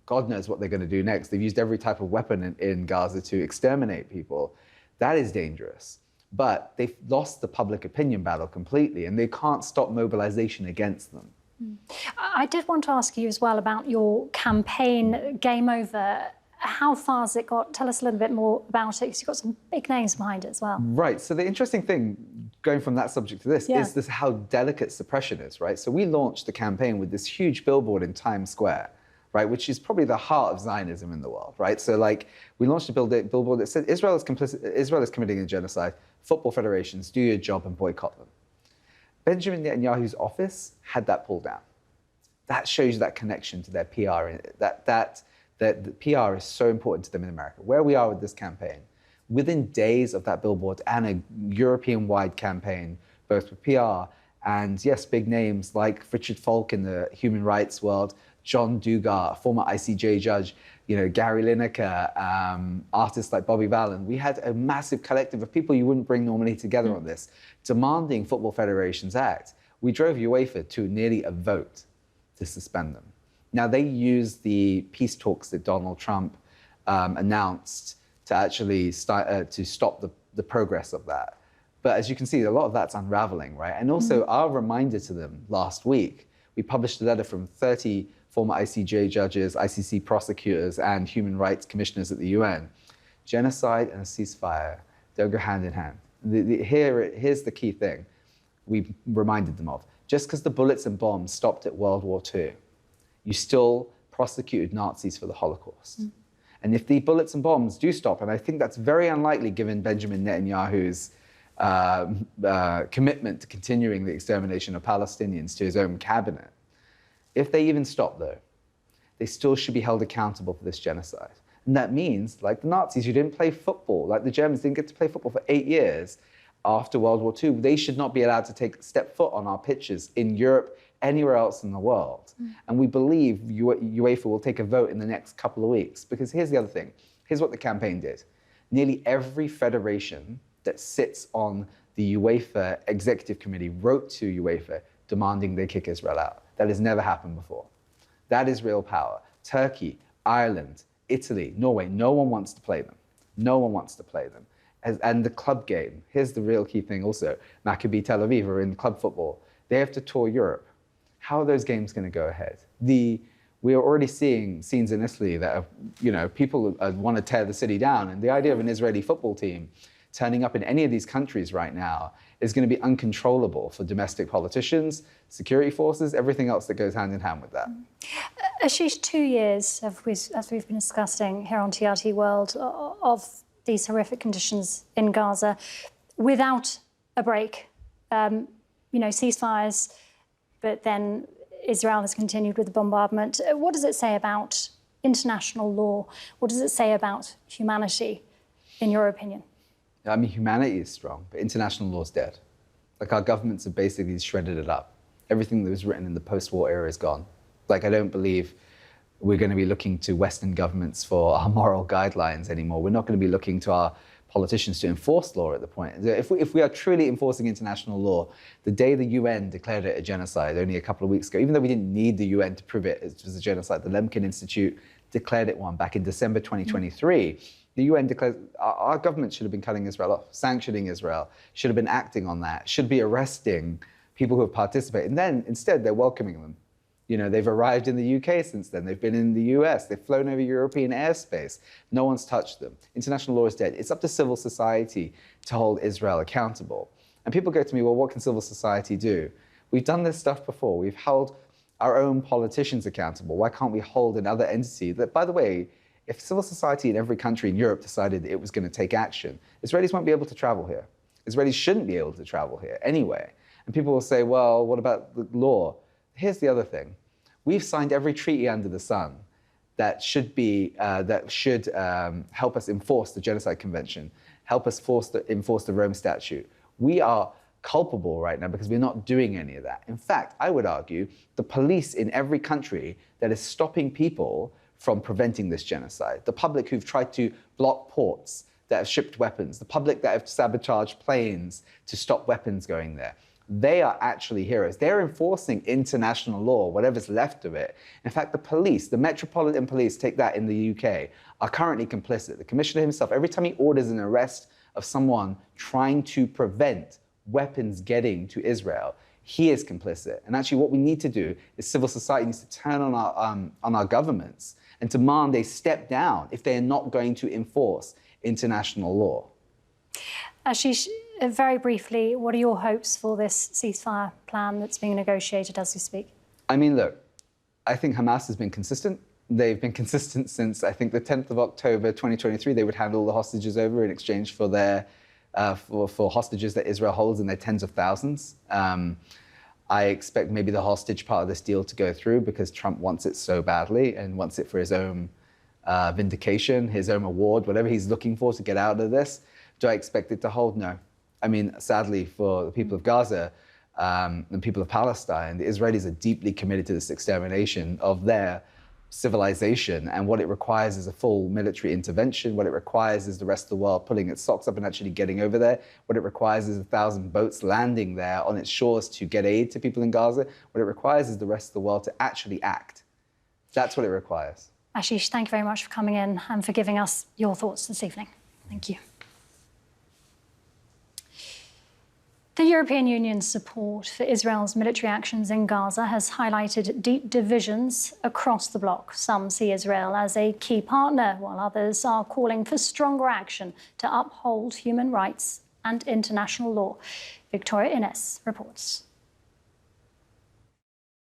God knows what they're going to do next. They've used every type of weapon in Gaza to exterminate people. That is dangerous. But they've lost the public opinion battle completely, and they can't stop mobilization against them. I did want to ask you as well about your campaign, Game Over. How far has it got? Tell us a little bit more about it, because you've got some big names behind it as well. Right. So the interesting thing, going from that subject to this, is this how delicate suppression is, right? So we launched the campaign with this huge billboard in Times Square, right, which is probably the heart of Zionism in the world, right? So we launched a billboard that said, Israel is committing a genocide. Football federations, do your job and boycott them. Benjamin Netanyahu's office had that pulled down. That shows you that connection to their PR, that the PR is so important to them in America. Where we are with this campaign, within days of that billboard and a European-wide campaign, both with PR and, yes, big names like Richard Falk in the human rights world, John Dugard, former ICJ judge, Gary Lineker, artists like Bobby Vallon. We had a massive collective of people you wouldn't bring normally together on this, demanding Football Federations act. We drove UEFA to nearly a vote to suspend them. Now, they used the peace talks that Donald Trump announced to actually to stop the progress of that. But as you can see, a lot of that's unraveling, right? And also, our reminder to them last week, we published a letter from 30 former ICJ judges, ICC prosecutors, and human rights commissioners at the UN. Genocide and a ceasefire don't go hand in hand. Here's the key thing we reminded them of. Just because the bullets and bombs stopped at World War II, you still prosecuted Nazis for the Holocaust. And if the bullets and bombs do stop, and I think that's very unlikely given Benjamin Netanyahu's commitment to continuing the extermination of Palestinians to his own cabinet, if they even stop, though, they still should be held accountable for this genocide. And that means, like the Nazis who didn't play football, like the Germans didn't get to play football for 8 years after World War II, they should not be allowed to step foot on our pitches in Europe, anywhere else in the world. And we believe UEFA will take a vote in the next couple of weeks. Because here's the other thing. Here's what the campaign did. Nearly every federation that sits on the UEFA Executive Committee wrote to UEFA demanding they kick Israel out. That has never happened before. That is real power. Turkey, Ireland, Italy, Norway, no one wants to play them. No one wants to play them. And the club game, here's the real key thing also. Maccabi Tel Aviv are in club football. They have to tour Europe. How are those games going to go ahead? We are already seeing scenes in Italy that are, people want to tear the city down. And the idea of an Israeli football team turning up in any of these countries right now is going to be uncontrollable for domestic politicians, security forces, everything else that goes hand in hand with that. Ashish, 2 years, as we've been discussing here on TRT World, of these horrific conditions in Gaza, without a break, ceasefires, but then Israel has continued with the bombardment. What does it say about international law? What does it say about humanity, in your opinion? I mean, humanity is strong, but international law is dead. Like, our governments have basically shredded it up. Everything that was written in the post-war era is gone. Like, I don't believe we're going to be looking to Western governments for our moral guidelines anymore. We're not going to be looking to our politicians to enforce law at the point. If we are truly enforcing international law, the day the UN declared it a genocide only a couple of weeks ago, even though we didn't need the UN to prove it was a genocide, the Lemkin Institute declared it one back in December 2023. The UN declares our government should have been cutting Israel off, sanctioning Israel, should have been acting on that, should be arresting people who have participated. And then instead, they're welcoming them. They've arrived in the UK since then. They've been in the US. They've flown over European airspace. No one's touched them. International law is dead. It's up to civil society to hold Israel accountable. And people go to me, well, what can civil society do? We've done this stuff before. We've held our own politicians accountable. Why can't we hold another entity that, by the way, if civil society in every country in Europe decided it was going to take action, Israelis won't be able to travel here. Israelis shouldn't be able to travel here anyway. And people will say, well, what about the law? Here's the other thing. We've signed every treaty under the sun that should help us enforce the Genocide Convention, help us enforce the Rome Statute. We are culpable right now because we're not doing any of that. In fact, I would argue the police in every country that is stopping people from preventing this genocide, the public who've tried to block ports that have shipped weapons, the public that have sabotaged planes to stop weapons going there, they are actually heroes. They're enforcing international law, whatever's left of it. In fact, the police, the Metropolitan Police, take that in the UK, are currently complicit. The commissioner himself, every time he orders an arrest of someone trying to prevent weapons getting to Israel, he is complicit. And actually what we need to do is civil society needs to turn on our governments and demand they step down if they are not going to enforce international law. Ashish, very briefly, what are your hopes for this ceasefire plan that's being negotiated as we speak? I mean, look, I think Hamas has been consistent. They've been consistent since, I think, the 10th of October 2023. They would hand all the hostages over in exchange for their for hostages that Israel holds in their tens of thousands. I expect maybe the hostage part of this deal to go through because Trump wants it so badly and wants it for his own vindication, his own award, whatever he's looking for to get out of this. Do I expect it to hold? No. I mean, sadly, for the people of Gaza and people of Palestine, the Israelis are deeply committed to this extermination of their civilization, and what it requires is a full military intervention. What it requires is the rest of the world pulling its socks up and actually getting over there. What it requires is 1,000 boats landing there on its shores to get aid to people in Gaza. What it requires is the rest of the world to actually act. That's what it requires. Ashish, thank you very much for coming in and for giving us your thoughts this evening. Thank you. The European Union's support for Israel's military actions in Gaza has highlighted deep divisions across the bloc. Some see Israel as a key partner, while others are calling for stronger action to uphold human rights and international law. Victoria Innes reports.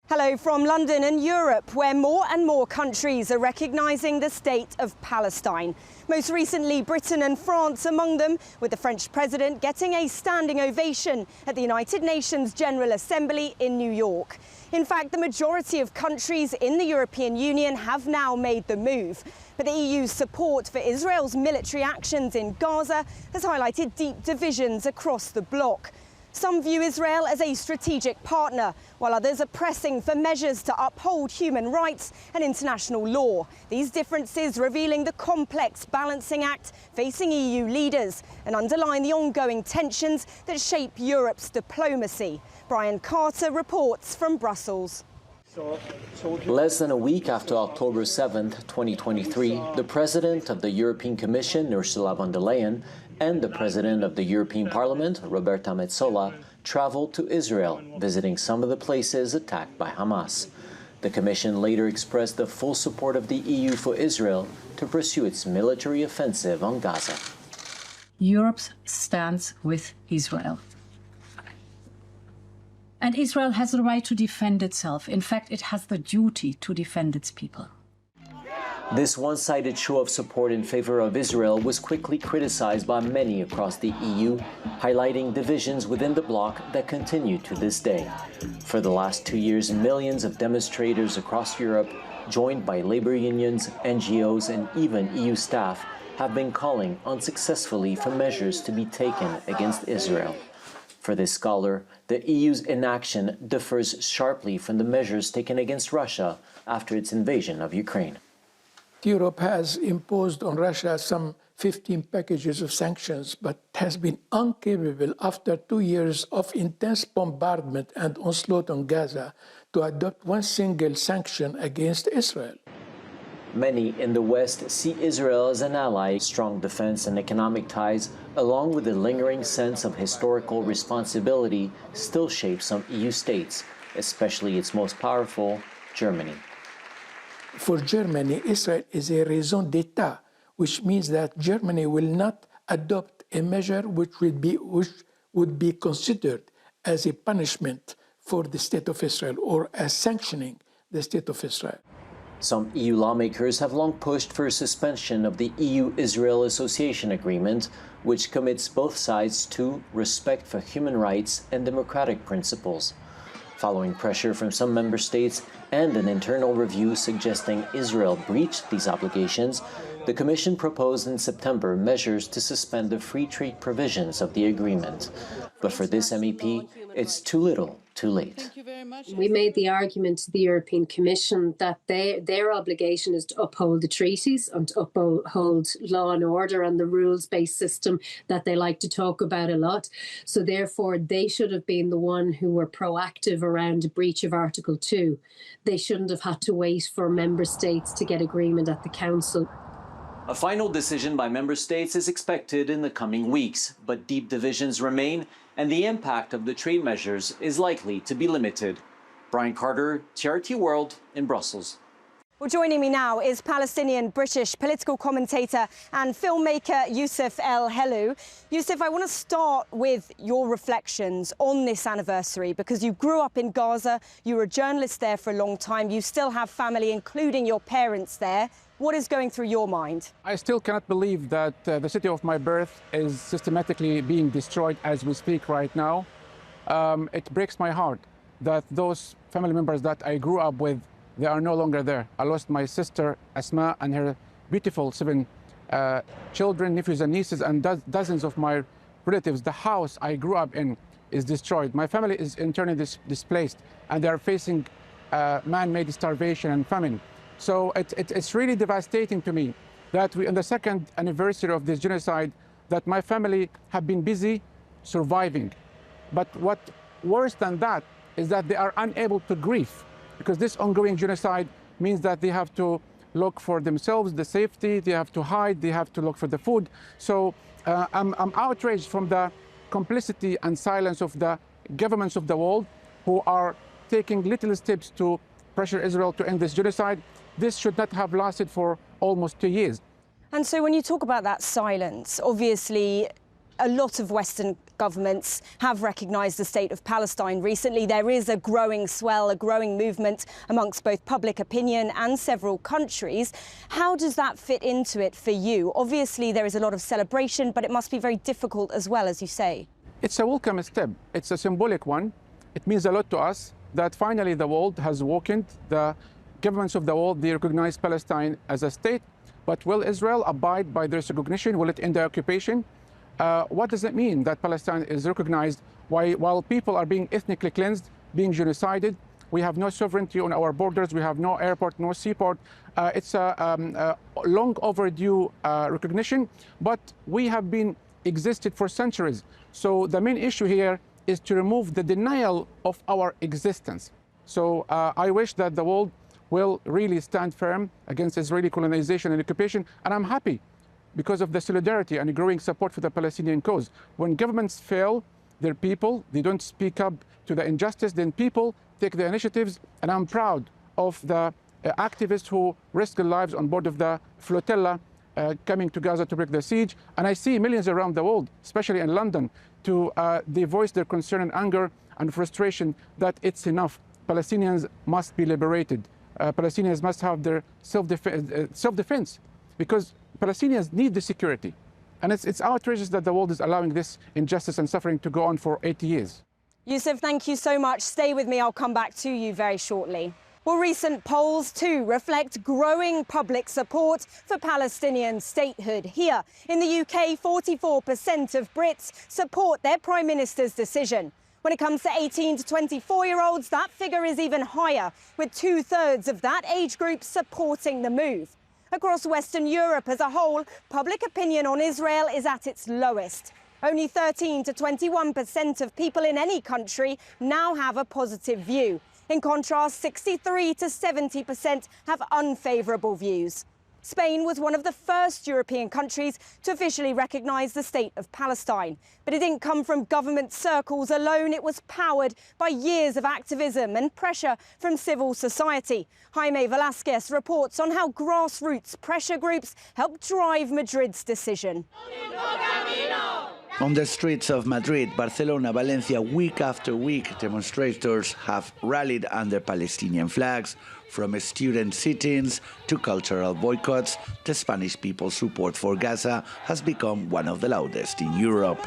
Hello from London and Europe, where more and more countries are recognising the state of Palestine. Most recently, Britain and France among them, with the French president getting a standing ovation at the United Nations General Assembly in New York. In fact, the majority of countries in the European Union have now made the move. But the EU's support for Israel's military actions in Gaza has highlighted deep divisions across the bloc. Some view Israel as a strategic partner, while others are pressing for measures to uphold human rights and international law. These differences revealing the complex balancing act facing EU leaders and underline the ongoing tensions that shape Europe's diplomacy. Brian Carter reports from Brussels. Less than a week after October 7th, 2023, the President of the European Commission, Ursula von der Leyen, and the President of the European Parliament, Roberta Metsola, traveled to Israel, visiting some of the places attacked by Hamas. The Commission later expressed the full support of the EU for Israel to pursue its military offensive on Gaza. Europe stands with Israel. And Israel has the right to defend itself. In fact, it has the duty to defend its people. This one-sided show of support in favor of Israel was quickly criticized by many across the EU, highlighting divisions within the bloc that continue to this day. For the last 2 years, millions of demonstrators across Europe, joined by labor unions, NGOs, and even EU staff, have been calling unsuccessfully for measures to be taken against Israel. For this scholar, the EU's inaction differs sharply from the measures taken against Russia after its invasion of Ukraine. Europe has imposed on Russia some 15 packages of sanctions, but has been incapable after 2 years of intense bombardment and onslaught on Gaza to adopt one single sanction against Israel. Many in the West see Israel as an ally. Strong defense and economic ties, along with a lingering sense of historical responsibility, still shape some EU states, especially its most powerful, Germany. For Germany, Israel is a raison d'etat, which means that Germany will not adopt a measure which would be considered as a punishment for the State of Israel or as sanctioning the State of Israel. Some EU lawmakers have long pushed for a suspension of the EU-Israel Association Agreement, which commits both sides to respect for human rights and democratic principles. Following pressure from some member states and an internal review suggesting Israel breached these obligations, the Commission proposed in September measures to suspend the free trade provisions of the agreement. But for this MEP, it's too little, too late. We made the argument to the European Commission that their obligation is to uphold the treaties and to uphold law and order and the rules-based system that they like to talk about a lot. So therefore, they should have been the one who were proactive around a breach of Article 2. They shouldn't have had to wait for member states to get agreement at the Council. A final decision by member states is expected in the coming weeks, but deep divisions remain, and the impact of the trade measures is likely to be limited. Brian Carter, TRT World in Brussels. Well, joining me now is Palestinian-British political commentator and filmmaker Yousef El Helou. Yousef, I want to start with your reflections on this anniversary because you grew up in Gaza, you were a journalist there for a long time, you still have family, including your parents there. What is going through your mind? I still cannot believe that the city of my birth is systematically being destroyed as we speak right now. It breaks my heart that those family members that I grew up with, they are no longer there. I lost my sister, Asma, and her beautiful 7 children, nephews and nieces, and dozens of my relatives. The house I grew up in is destroyed. My family is internally displaced, and they are facing man-made starvation and famine. So it's really devastating to me that on the second anniversary of this genocide, that my family have been busy surviving. But what worse than that is that they are unable to grieve, because this ongoing genocide means that they have to look for themselves, the safety, they have to hide, they have to look for the food. So I'm outraged from the complicity and silence of the governments of the world who are taking little steps to pressure Israel to end this genocide. This should not have lasted for almost 2 years. And so when you talk about that silence, obviously a lot of Western governments have recognised the state of Palestine recently. There is a growing swell, a growing movement amongst both public opinion and several countries. How does that fit into it for you? Obviously there is a lot of celebration, but it must be very difficult as well, as you say. It's a welcome step. It's a symbolic one. It means a lot to us that finally the world has awakened. The governments of the world, they recognize Palestine as a state, but will Israel abide by this recognition? Will it end the occupation? What does it mean that Palestine is recognized while people are being ethnically cleansed, being genocided? We have no sovereignty on our borders, we have no airport, no seaport. It's a long overdue recognition, but we have been existed for centuries. So the main issue here is to remove the denial of our existence. So I wish that the world will really stand firm against Israeli colonization and occupation. And I'm happy because of the solidarity and growing support for the Palestinian cause. When governments fail their people, they don't speak up to the injustice, then people take the initiatives. And I'm proud of the activists who risk their lives on board of the flotilla coming to Gaza to break the siege. And I see millions around the world, especially in London, they voice their concern and anger and frustration that it's enough. Palestinians must be liberated. Palestinians must have their self-defense because Palestinians need the security. And it's outrageous that the world is allowing this injustice and suffering to go on for 80 years. Yousef, thank you so much. Stay with me. I'll come back to you very shortly. Well, recent polls, too, reflect growing public support for Palestinian statehood. Here in the UK, 44% of Brits support their Prime Minister's decision. When it comes to 18 to 24-year-olds, that figure is even higher, with 2/3 of that age group supporting the move. Across Western Europe as a whole, public opinion on Israel is at its lowest. Only 13 to 21% of people in any country now have a positive view. In contrast, 63 to 70% have unfavourable views. Spain was one of the first European countries to officially recognise the state of Palestine. But it didn't come from government circles alone. It was powered by years of activism and pressure from civil society. Jaime Velasquez reports on how grassroots pressure groups helped drive Madrid's decision. On the streets of Madrid, Barcelona, Valencia, week after week, demonstrators have rallied under Palestinian flags. From student sit-ins to cultural boycotts, the Spanish people's support for Gaza has become one of the loudest in Europe.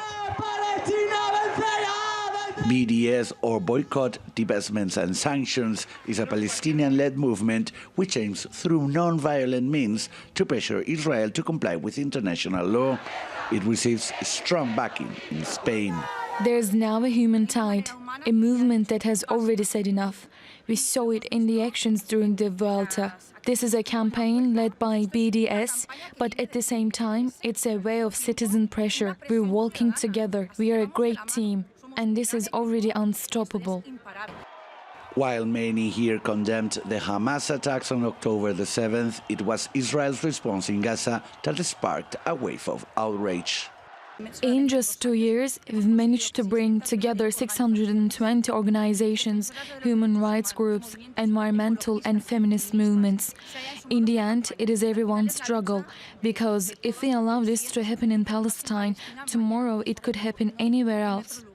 BDS, or Boycott, Divestments and Sanctions, is a Palestinian-led movement which aims through non-violent means to pressure Israel to comply with international law. It receives strong backing in Spain. There's now a human tide, a movement that has already said enough. We saw it in the actions during the Vuelta. This is a campaign led by BDS, but at the same time, it's a way of citizen pressure. We're walking together. We are a great team, and this is already unstoppable. While many here condemned the Hamas attacks on October the 7th, it was Israel's response in Gaza that sparked a wave of outrage. In just 2 years, we've managed to bring together 620 organizations, human rights groups, environmental and feminist movements. In the end, it is everyone's struggle, because if we allow this to happen in Palestine, tomorrow it could happen anywhere else.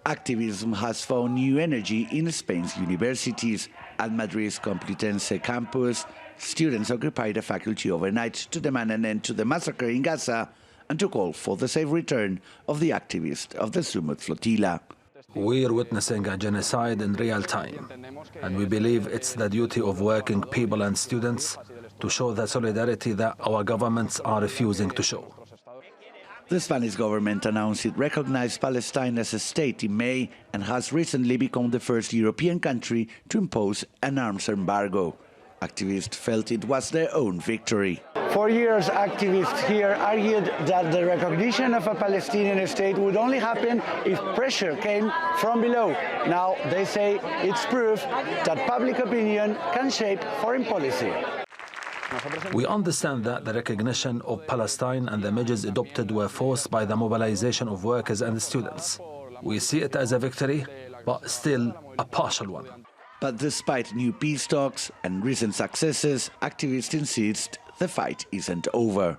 Activism has found new energy in Spain's universities. At Madrid's Complutense campus, students occupied the faculty overnight to demand an end to the massacre in Gaza and to call for the safe return of the activists of the Sumut flotilla. We are witnessing a genocide in real time, and we believe it's the duty of working people and students to show the solidarity that our governments are refusing to show. The Spanish government announced it recognized Palestine as a state in May and has recently become the first European country to impose an arms embargo. Activists felt it was their own victory. For years, activists here argued that the recognition of a Palestinian state would only happen if pressure came from below. Now they say it's proof that public opinion can shape foreign policy. We understand that the recognition of Palestine and the measures adopted were forced by the mobilization of workers and students. We see it as a victory, but still a partial one. But despite new peace talks and recent successes, activists insist the fight isn't over.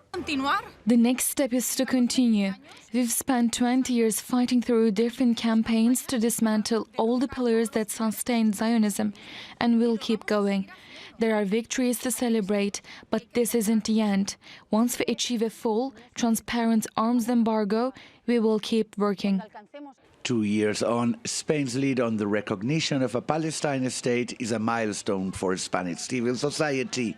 The next step is to continue. We've spent 20 years fighting through different campaigns to dismantle all the pillars that sustain Zionism, and we'll keep going. There are victories to celebrate, but this isn't the end. Once we achieve a full, transparent arms embargo, we will keep working. 2 years on, Spain's lead on the recognition of a Palestinian state is a milestone for Spanish civil society.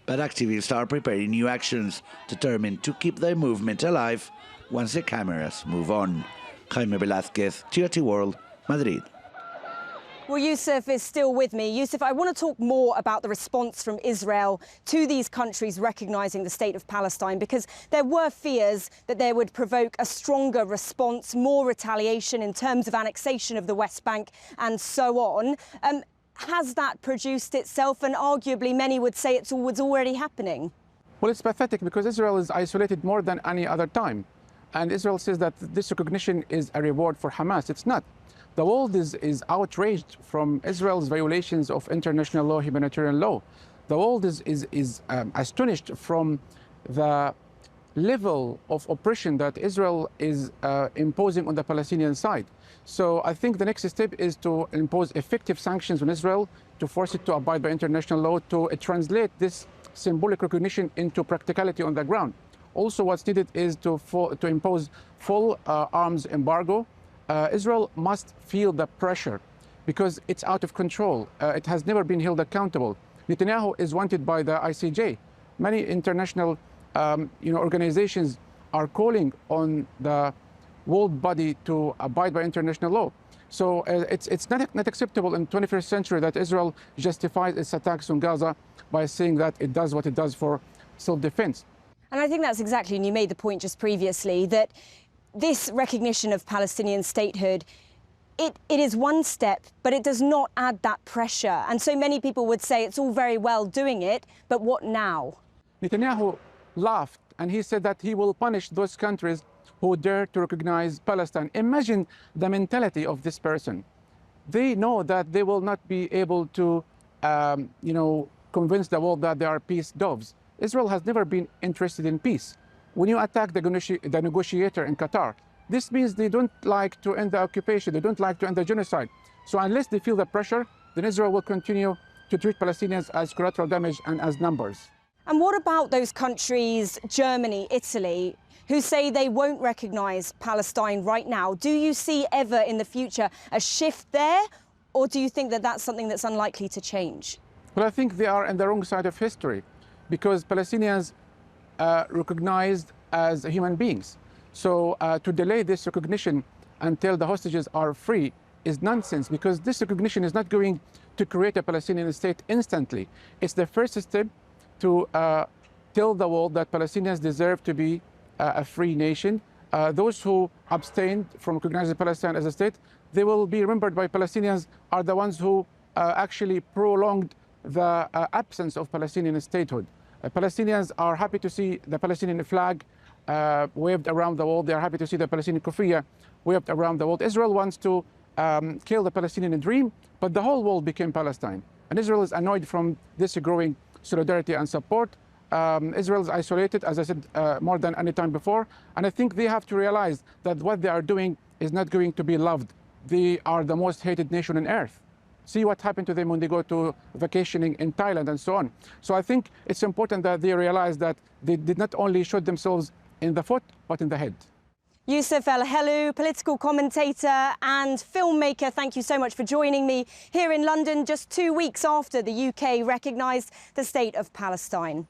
But activists are preparing new actions, determined to keep their movement alive once the cameras move on. Jaime Velázquez, TRT World, Madrid. Well, Yusuf is still with me. Yusuf, I want to talk more about the response from Israel to these countries recognising the state of Palestine, because there were fears that they would provoke a stronger response, more retaliation in terms of annexation of the West Bank and so on. Has that produced itself? And arguably, many would say it's already happening. Well, it's pathetic because Israel is isolated more than any other time. And Israel says that this recognition is a reward for Hamas. It's not. The world is outraged from Israel's violations of international law, humanitarian law. The world is astonished from the level of oppression that Israel is imposing on the Palestinian side. So I think the next step is to impose effective sanctions on Israel, to force it to abide by international law, to translate this symbolic recognition into practicality on the ground. Also, what's needed is to impose full arms embargo. Israel must feel the pressure because it's out of control. It has never been held accountable. Netanyahu is wanted by the ICJ. Many international organizations are calling on the world body to abide by international law. So it's not acceptable in the 21st century that Israel justifies its attacks on Gaza by saying that it does what it does for self-defense. And I think that's exactly, and you made the point just previously, that this recognition of Palestinian statehood, it is one step, but it does not add that pressure. And so many people would say it's all very well doing it, but what now? Netanyahu laughed and he said that he will punish those countries who dare to recognize Palestine. Imagine the mentality of this person. They know that they will not be able to, convince the world that they are peace doves. Israel has never been interested in peace. When you attack the negotiator in Qatar, This means they don't like to end the occupation, they don't like to end the genocide. So unless they feel the pressure, then Israel will continue to treat Palestinians as collateral damage and as numbers. And what about those countries, Germany, Italy, who say they won't recognise Palestine right now? Do you see ever in the future a shift there, or do you think that that's something that's unlikely to change? Well, I think they are on the wrong side of history, because Palestinians are recognized as human beings. So to delay this recognition until the hostages are free is nonsense, because this recognition is not going to create a Palestinian state instantly. It's the first step to tell the world that Palestinians deserve to be a free nation. Those who abstained from recognizing Palestine as a state, they will be remembered by Palestinians are the ones who actually prolonged the absence of Palestinian statehood. Palestinians are happy to see the Palestinian flag waved around the world. They are happy to see the Palestinian kufiya waved around the world. Israel wants to kill the Palestinian dream, but the whole world became Palestine. And Israel is annoyed from this growing solidarity and support. Israel is isolated, as I said, more than any time before. And I think they have to realize that what they are doing is not going to be loved. They are the most hated nation on earth. See what happened to them when they go to vacationing in Thailand and so on. So I think it's important that they realize that they did not only shoot themselves in the foot, but in the head. Yusuf El-Helou, political commentator and filmmaker, thank you so much for joining me here in London just 2 weeks after the UK recognised the state of Palestine.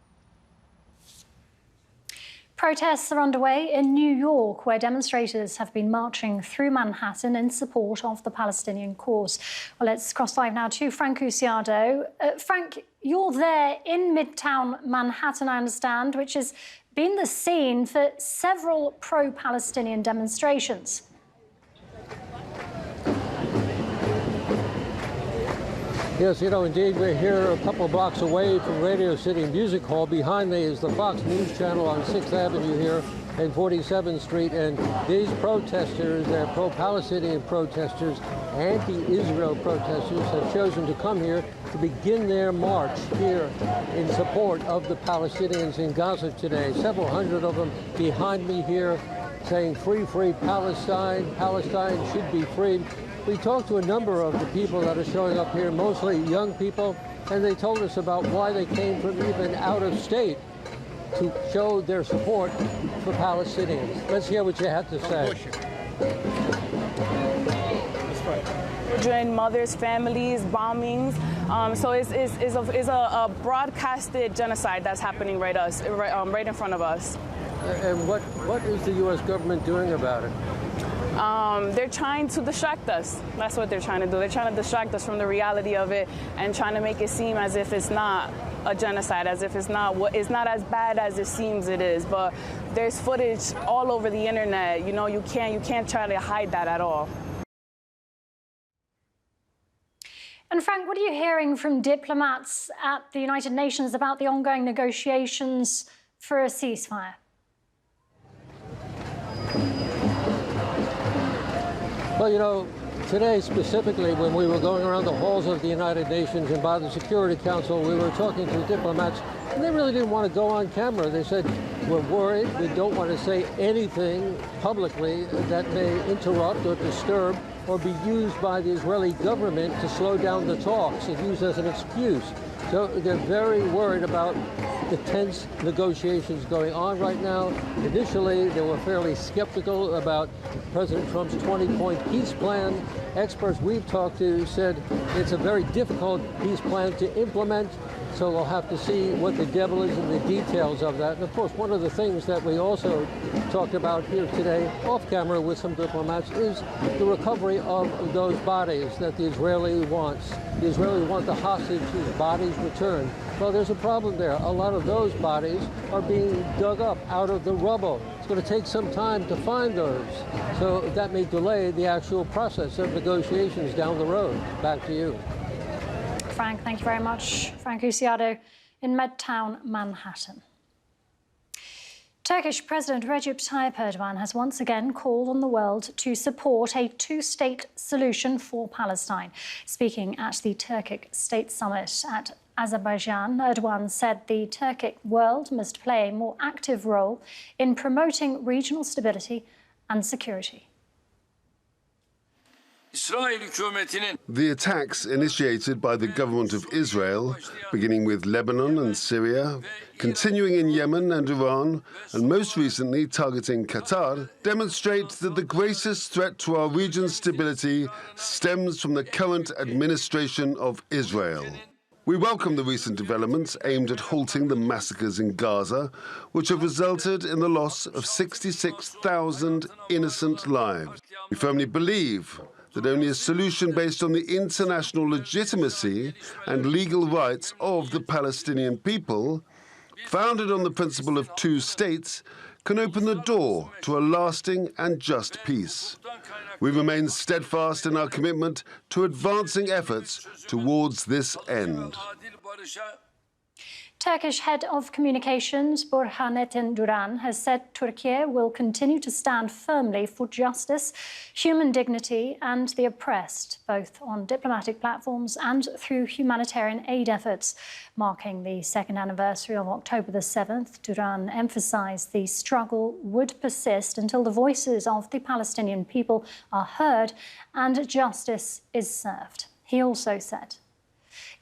Protests are underway in New York, where demonstrators have been marching through Manhattan in support of the Palestinian cause. Well, let's cross live now to Frank Usiado. Frank, you're there in Midtown Manhattan, I understand, which has been the scene for several pro-Palestinian demonstrations. Yes, indeed, we're here a couple of blocks away from Radio City Music Hall. Behind me is the Fox News channel on 6th Avenue here and 47th Street. And these protesters, they're pro-Palestinian protesters, anti-Israel protesters, have chosen to come here to begin their march here in support of the Palestinians in Gaza today. Several hundred of them behind me here saying, "Free, free Palestine, Palestine should be freed." We talked to a number of the people that are showing up here, mostly young people, and they told us about why they came from even out of state to show their support for Palestinians. Let's hear what you had to say. Children, mothers, families, bombings. So it's a broadcasted genocide that's happening right in front of us. And what is the U.S. government doing about it? They're trying to distract us. That's what they're trying to do. They're trying to distract us from the reality of it and trying to make it seem as if it's not a genocide, as if it's not as bad as it seems it is. But there's footage all over the internet. You can't try to hide that at all. And Frank, what are you hearing from diplomats at the United Nations about the ongoing negotiations for a ceasefire? Well, today specifically, when we were going around the halls of the United Nations and by the Security Council, we were talking to diplomats, and they really didn't want to go on camera. They said, "We're worried. We don't want to say anything publicly that may interrupt or disturb or be used by the Israeli government to slow down the talks and used as an excuse." So they're very worried about the tense negotiations going on right now. Initially, they were fairly skeptical about President Trump's 20-point peace plan. Experts we've talked to said it's a very difficult peace plan to implement, so we'll have to see what the devil is in the details of that. And of course, one of the things that we also talked about here today, off camera with some diplomats, is the recovery of those bodies that the Israeli wants. The Israeli want the hostages' bodies returned. Well, there's a problem there. A lot of those bodies are being dug up out of the rubble. It's going to take some time to find those. So that may delay the actual process of negotiations down the road. Back to you. Frank, thank you very much. Frank Usiado in Midtown Manhattan. Turkish President Recep Tayyip Erdogan has once again called on the world to support a two-state solution for Palestine. Speaking at the Turkic State Summit at Azerbaijan, Erdogan said the Turkic world must play a more active role in promoting regional stability and security. The attacks initiated by the government of Israel, beginning with Lebanon and Syria, continuing in Yemen and Iran, and most recently targeting Qatar, demonstrate that the greatest threat to our region's stability stems from the current administration of Israel. We welcome the recent developments aimed at halting the massacres in Gaza, which have resulted in the loss of 66,000 innocent lives. We firmly believe that only a solution based on the international legitimacy and legal rights of the Palestinian people, founded on the principle of two states, can open the door to a lasting and just peace. We remain steadfast in our commitment to advancing efforts towards this end. Turkish head of communications Burhanettin Duran has said Turkey will continue to stand firmly for justice, human dignity and the oppressed, both on diplomatic platforms and through humanitarian aid efforts. Marking the second anniversary of October the 7th, Duran emphasised the struggle would persist until the voices of the Palestinian people are heard and justice is served. He also said,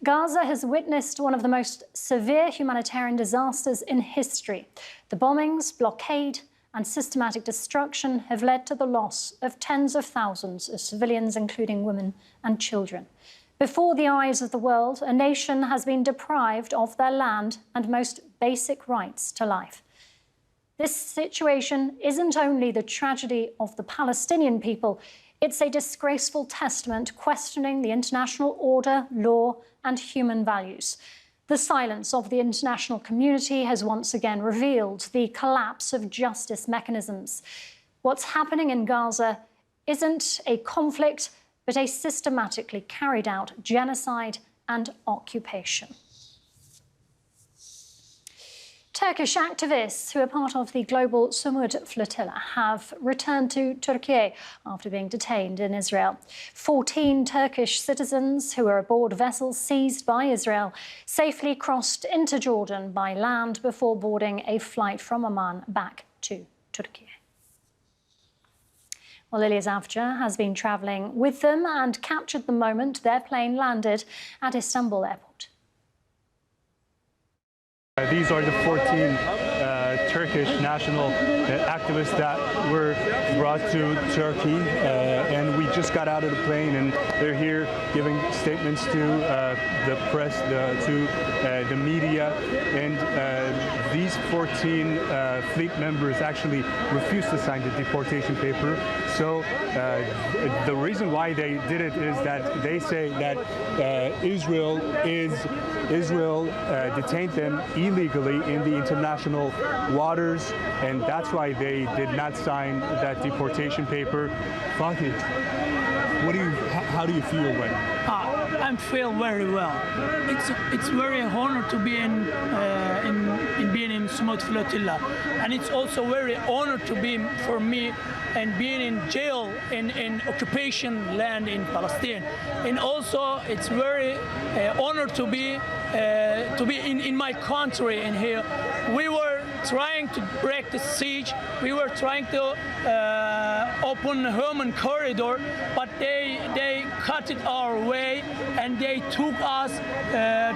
Gaza has witnessed one of the most severe humanitarian disasters in history. The bombings, blockade and systematic destruction have led to the loss of tens of thousands of civilians, including women and children. Before the eyes of the world, a nation has been deprived of their land and most basic rights to life. This situation isn't only the tragedy of the Palestinian people, it's a disgraceful testament questioning the international order, law and human values. The silence of the international community has once again revealed the collapse of justice mechanisms. What's happening in Gaza isn't a conflict, but a systematically carried out genocide and occupation. Turkish activists who are part of the global Sumud flotilla have returned to Turkey after being detained in Israel. 14 Turkish citizens who were aboard vessels seized by Israel safely crossed into Jordan by land before boarding a flight from Amman back to Turkey. Well, Lilia Zavca has been travelling with them and captured the moment their plane landed at Istanbul airport. These are the 14 Turkish national activists that were brought to Turkey, and we just got out of the plane, and they're here giving statements to the press, to the media, and these 14 fleet members actually refused to sign the deportation paper. So the reason why they did it is that they say that Israel detained them illegally in the international waters, and that's why they did not sign that deportation paper. Fatih, how do you feel right now? I feel very well. It's very honor to be in being in Sumud flotilla, and it's also very honor to be for me and being in jail in occupation land in Palestine. And also it's very honor to be in my country. And here we were trying to break the siege. We were trying to open a human corridor, but they cut it our way and they took us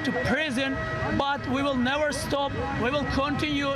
to prison. But we will never stop. We will continue.